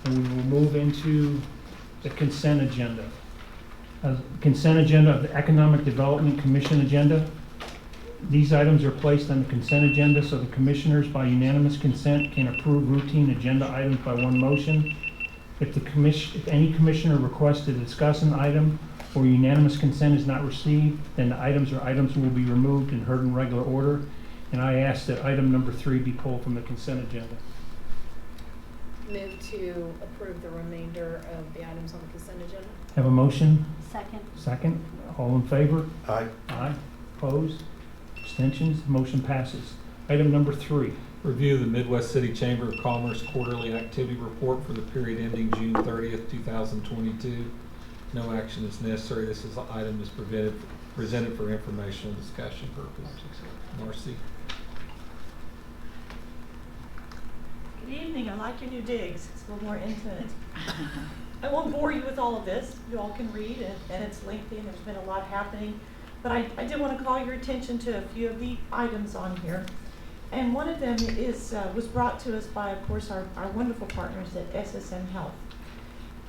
and we will move into the consent agenda. Consent agenda of the Economic Development Commission agenda. These items are placed on the consent agenda so the commissioners, by unanimous consent, can approve routine agenda items by one motion. If any commissioner requests to discuss an item or unanimous consent is not received, then the items or items will be removed and heard in regular order. And I ask that item number 3 be pulled from the consent agenda. Move to approve the remainder of the items on the consent agenda. Have a motion? Second. Second. All in favor? Aye. Aye. Opposed? Abstentions? Motion passes. Item number 3. Review the Midwest City Chamber of Commerce quarterly activity report for the period ending June 30th, 2022. No action is necessary. Item is presented for informational discussion purposes. Marcy. Good evening. I like your new digs. It's a little more intimate. I won't bore you with all of this. You all can read, and it's lengthy, and there's been a lot happening. But I did want to call your attention to a few of the items on here. And one of them was brought to us by, of course, our wonderful partners at SSM Health.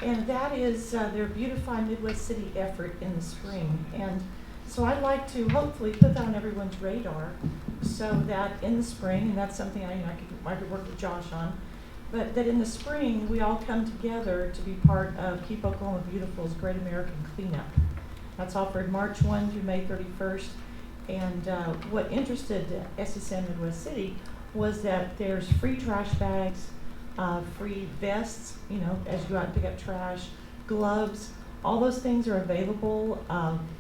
And that is their Beautify Midwest City effort in the spring. And so I'd like to hopefully put that on everyone's radar so that in the spring, and that's something I could work with Josh on, but that in the spring we all come together to be part of Keep Oklahoma Beautiful's Great American Cleanup. That's offered March 1 through May 31st. And what interested SSM Midwest City was that there's free trash bags, free vests, as you go out and pick up trash, gloves, all those things are available.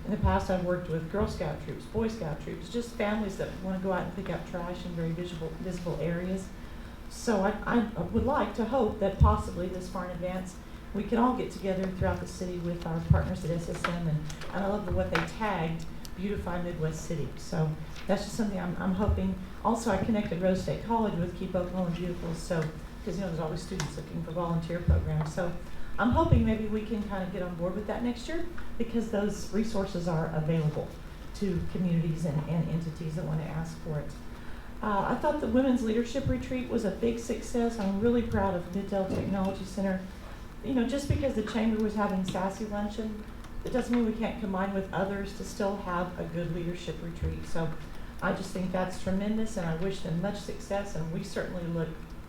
In the past I've worked with Girl Scout troops, Boy Scout troops, just families that want to go out and pick up trash in very visible areas. So I would like to hope that possibly this far in advance we can all get together throughout the city with our partners at SSM, and I love what they tagged, Beautify Midwest City. So that's just something I'm hoping. Also, I connected Rose State College with Keep Oklahoma Beautiful, so because there's always students looking for volunteer programs. So I'm hoping maybe we can kind of get on board with that next year, because those resources are available to communities and entities that want to ask for it. I thought the Women's Leadership Retreat was a big success. I'm really proud of Middle Technology Center. Just because the Chamber was having Sassy Luncheon, it doesn't mean we can't combine with others to still have a good leadership retreat. So I just think that's tremendous, and I wish them much success, and we certainly look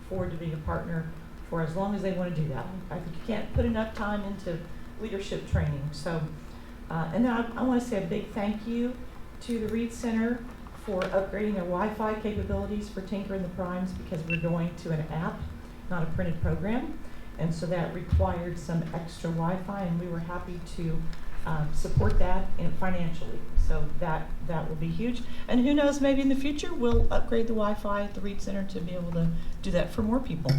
forward to being a partner for as long as they want to do that. I think you can't put enough time into leadership training. So, and then I want to say a big thank you to the Reed Center for upgrading their Wi-Fi capabilities for Tinker and the Primes, because we're going to an app, not a printed program. And so that required some extra Wi-Fi, and we were happy to support that financially. So that will be huge. And who knows, maybe in the future we'll upgrade the Wi-Fi at the Reed Center to be able to do that for more people.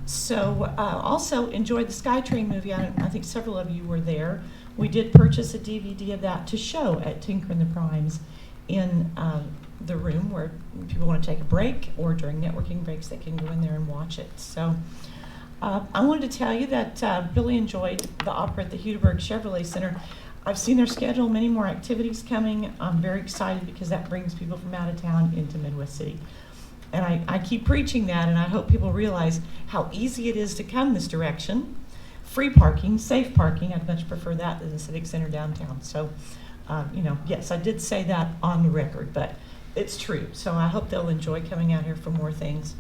So also enjoyed the SkyTrain movie. I think several of you were there. We did purchase a DVD of that to show at Tinker and the Primes in the room where people want to take a break, or during networking breaks they can go in there and watch it. So I wanted to tell you that really enjoyed the opera at the Hudeberg Chevrolet Center. I've seen their schedule, many more activities coming. I'm very excited because that brings people from out of town into Midwest City. And I keep preaching that, and I hope people realize how easy it is to come this direction. Free parking, safe parking, I'd much prefer that than the Civic Center downtown. So, yes, I did say that on the record, but it's true. So I hope they'll enjoy coming out here for more things.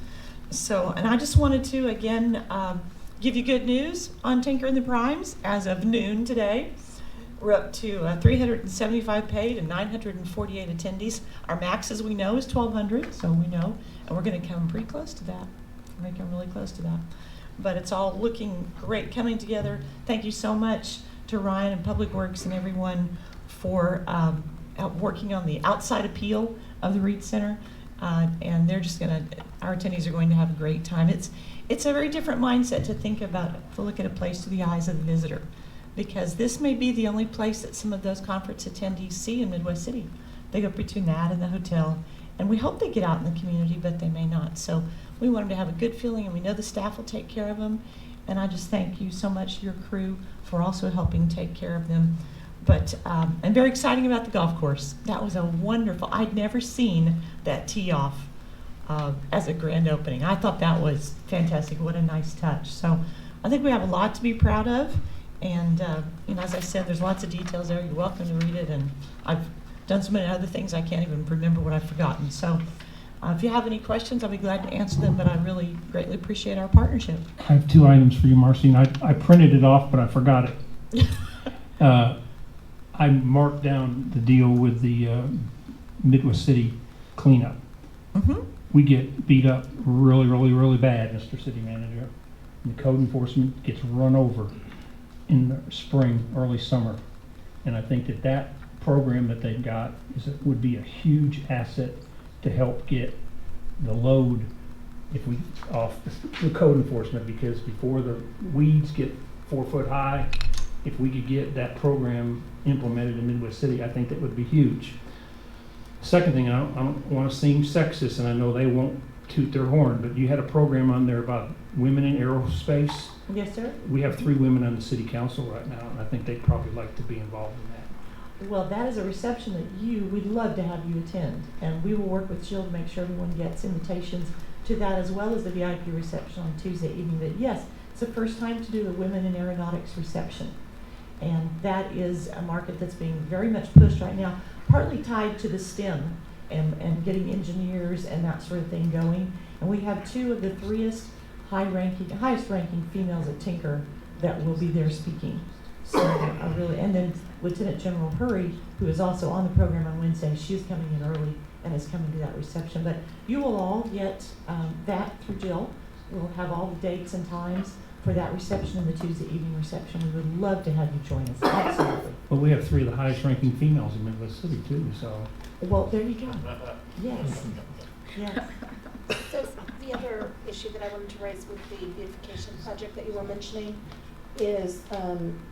So, and I just wanted to, again, give you good news on Tinker and the Primes. As of noon today, we're up to 375 paid and 948 attendees. Our max, as we know, is 1,200, so we know, and we're going to come pretty close to that. We're going to come really close to that. But it's all looking great, coming together. Thank you so much to Ryan and Public Works and everyone for working on the outside appeal of the Reed Center. And they're just our attendees are going to have a great time. It's a very different mindset to look at a place through the eyes of the visitor, because this may be the only place that some of those conference attendees see in Midwest City. They go between that and the hotel, and we hope they get out in the community, but they may not. So we want them to have a good feeling, and we know the staff will take care of them. And I just thank you so much, your crew, for also helping take care of them. But and very exciting about the golf course. That was a wonderful. I'd never seen that tee off as a grand opening. I thought that was fantastic. What a nice touch. So I think we have a lot to be proud of. And as I said, there's lots of details there. You're welcome to read it. And I've done so many other things I can't even remember what I've forgotten. So if you have any questions, I'll be glad to answer them. But I really greatly appreciate our partnership. I have 2 items for you, Marcy, and I printed it off, but I forgot it. I marked down the deal with the Midwest City cleanup. Mm-hmm. We get beat up really, really, really bad, Mr. City Manager. and the code enforcement gets run over in the spring, early summer. And I think that that program that they've got would be a huge asset to help get the load off the code enforcement, because before the weeds get 4 foot high, if we could get that program implemented in Midwest City, I think that would be huge. Second thing, I don't want to seem sexist, and I know they won't toot their horn, but you had a program on there about women in aerospace. Yes, sir. We have 3 women on the city council right now, and I think they'd probably like to be involved in that. Well, that is a reception that we'd love to have you attend, and we will work with Jill to make sure everyone gets invitations to that, as well as the VIP reception on Tuesday evening. That, yes, it's the first time to do the Women in Aeronautics reception, and that is a market that's being very much pushed right now, partly tied to the STEM and getting engineers and that sort of thing going. And we have 2 of the 3 highest ranking females at Tinker that will be there speaking. So and then Lieutenant General Hurry, who is also on the program on Wednesday, she's coming in early and is coming to that reception. But you will all get that through Jill. We'll have all the dates and times for that reception and the Tuesday evening reception. We would love to have you join us. Absolutely. Well, we have 3 of the highest ranking females in Midwest City too, so. Well, there you go. Yes. Yes. So the other issue that I wanted to raise with the beautification project that you were mentioning is,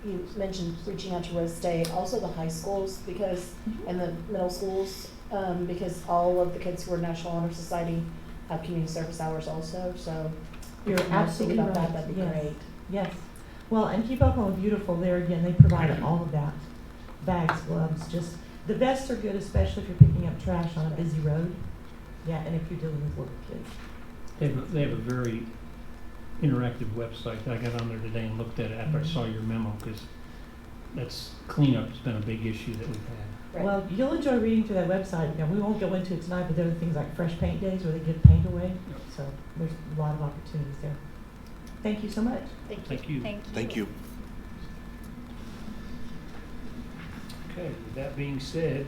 you mentioned reaching out to Rose State, also the high schools, because, and the middle schools, because all of the kids who are National Honor Society have community service hours also, so. You're absolutely right. That'd be Yes. great. Yes. Well, and keep up on Beautiful there again. They provide all of that. Bags, gloves, just, the vests are good, especially if you're picking up trash on a busy road. Yeah, and if you're dealing with little kids. They have a very interactive website. I got on there today and looked at it after I saw your memo, because that's cleanup's been a big issue that we've had. Well, you'll enjoy reading through that website. Now, we won't go into it tonight, but there are things like fresh paint days where they give paint away. So there's a lot of opportunities there. Thank you so much. Thank you. Thank you. Okay, with that being said,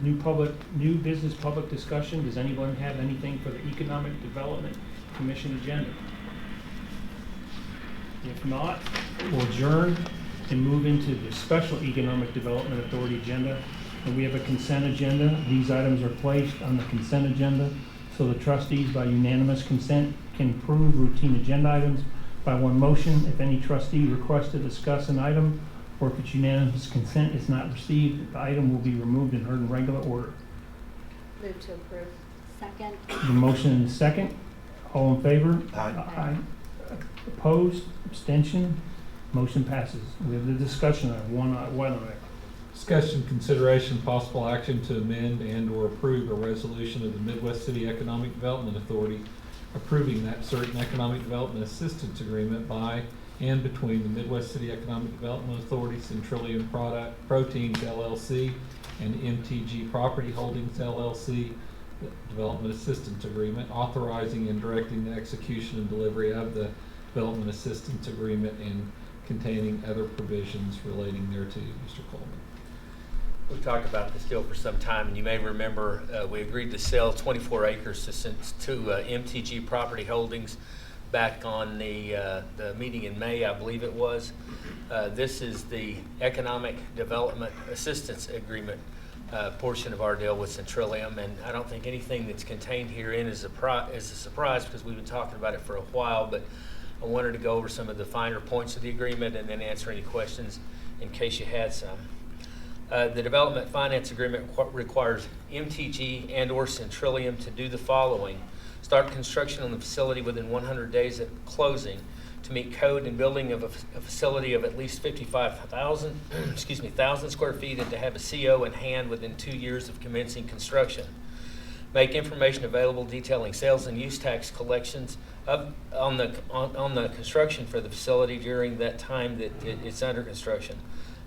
new business public discussion. Does anyone have anything for the Economic Development Commission agenda? If not, we'll adjourn and move into the Special Economic Development Authority agenda. And we have a consent agenda. These items are placed on the consent agenda, so the trustees by unanimous consent can approve routine agenda items by one motion. If any trustee requests to discuss an item, or if it's unanimous consent is not received, the item will be removed and heard in regular order. Move to approve. Second. The motion and the second. All in favor? Aye. Opposed? Abstention? Motion passes. We have the discussion item, one item. Discussion, consideration, possible action to amend and/or approve a resolution of the Midwest City Economic Development Authority approving that certain economic development assistance agreement by and between the Midwest City Economic Development Authority, Centrillium Proteins LLC, and MTG Property Holdings LLC, the Development Assistance Agreement, authorizing and directing the execution and delivery of the Development Assistance Agreement and containing other provisions relating thereto. Mr. Coleman. We've talked about this deal for some time, and you may remember we agreed to sell 24 acres to MTG Property Holdings back on the meeting in May, I believe it was. This is the Economic Development Assistance Agreement portion of our deal with Centrillium, and I don't think anything that's contained herein is a surprise because we've been talking about it for a while, but I wanted to go over some of the finer points of the agreement and then answer any questions in case you had some. The Development Finance Agreement requires MTG and/or Centrillium to do the following: start construction on the facility within 100 days at closing, to meet code and building of a facility of at least 55,000 thousand square feet, and to have a CO in hand within 2 years of commencing construction. Make information available detailing sales and use tax collections on the construction for the facility during that time that it's under construction.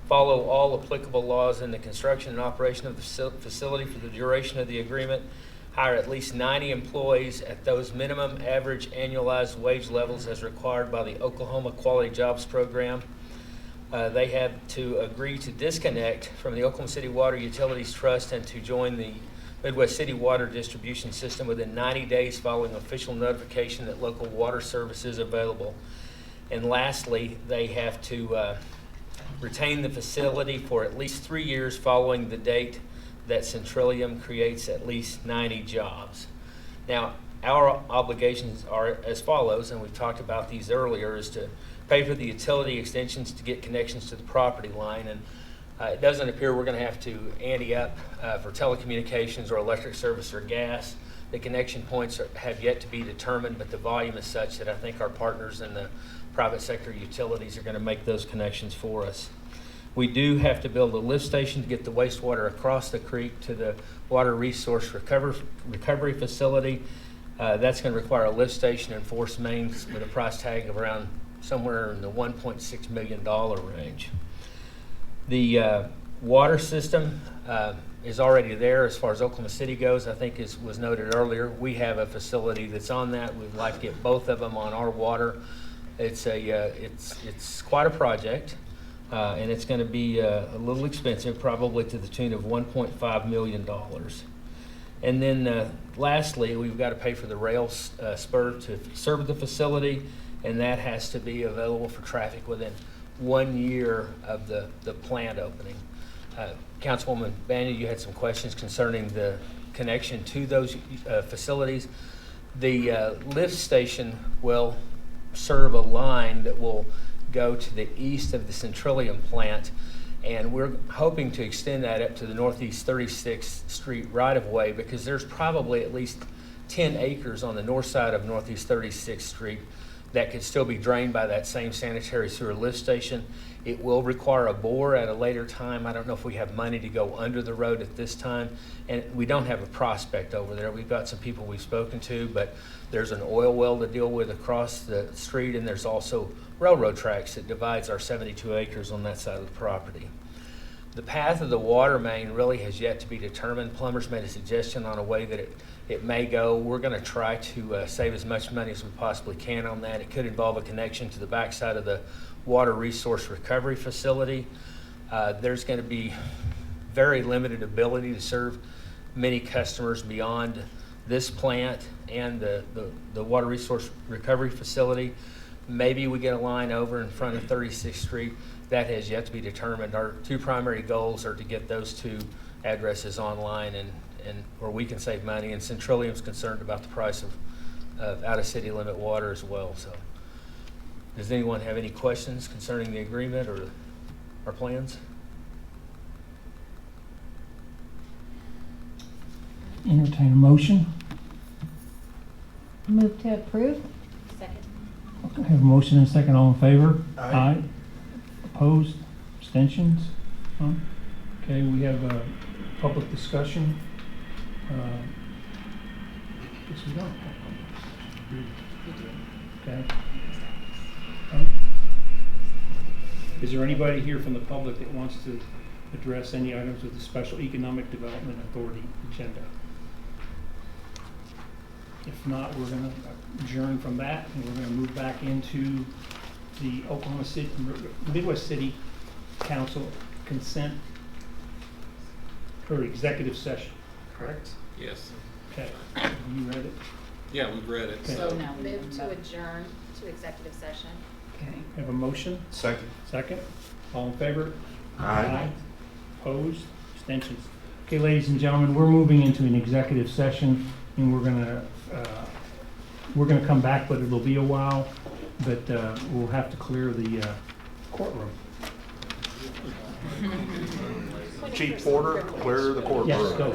Follow all applicable laws in the construction and operation of the facility for the duration of the agreement. Hire at least 90 employees at those minimum average annualized wage levels as required by the Oklahoma Quality Jobs Program. They had to agree to disconnect from the Oklahoma City Water Utilities Trust and to join the Midwest City water distribution system within 90 days following official notification that local water service is available. And lastly, they have to retain the facility for at least 3 years following the date that Centrillium creates at least 90 jobs. Now, our obligations are as follows, and we've talked about these earlier, is to pay for the utility extensions to get connections to the property line. And it doesn't appear we're going to have to ante up for telecommunications or electric service or gas. The connection points have yet to be determined, but the volume is such that I think our partners in the private sector utilities are going to make those connections for us. We do have to build a lift station to get the wastewater across the creek to the water resource recovery facility. That's going to require a lift station and force mains with a price tag of around somewhere in the $1.6 million range. The water system is already there as far as Oklahoma City goes. I think as was noted earlier, we have a facility that's on that. We'd like to get both of them on our water. It's quite a project, and it's going to be a little expensive, probably to the tune of $1.5 million. And then lastly, we've got to pay for the rail spur to serve the facility, and that has to be available for traffic within 1 year of the plant opening. Councilwoman Bannon, you had some questions concerning the connection to those facilities. The lift station will serve a line that will go to the east of the Centrillium plant, and we're hoping to extend that up to the Northeast 36th Street right-of-way, because there's probably at least 10 acres on the north side of Northeast 36th Street that could still be drained by that same sanitary sewer lift station. It will require a bore at a later time. I don't know if we have money to go under the road at this time, and we don't have a prospect over there. We've got some people we've spoken to, but there's an oil well to deal with across the street, and there's also railroad tracks that divides our 72 acres on that side of the property. The path of the water main really has yet to be determined. Plumbers made a suggestion on a way that it may go. We're going to try to save as much money as we possibly can on that. It could involve a connection to the backside of the water resource recovery facility. There's going to be very limited ability to serve many customers beyond this plant and the water resource recovery facility. Maybe we get a line over in front of 36th Street. That has yet to be determined. Our two primary goals are to get those two addresses online and where we can save money, and Centrillium's concerned about the price of out-of-city limit water as well. So, does anyone have any questions concerning the agreement or our plans? Entertain a motion. Move to approve. Second. Okay, have a motion and a second. All in favor? Aye. Opposed? Abstentions? None? Okay, we have a public discussion. Guess we don't. Okay. Is there anybody here from the public that wants to address any items with the Special Economic Development Authority agenda? If not, we're going to adjourn from that, and we're going to move back into the Oklahoma City, Midwest City Council consent or executive session, correct? Yes. Okay, you read it? Yeah, we've read it. Okay. So now move to adjourn to executive session. Okay. Have a motion? Second. Second. All in favor? Aye. Opposed? Abstentions? Okay, ladies and gentlemen, we're moving into an executive session, and we're gonna come back, but it'll be a while. But we'll have to clear the courtroom. Chief Porter, clear the courtroom. Yes, go.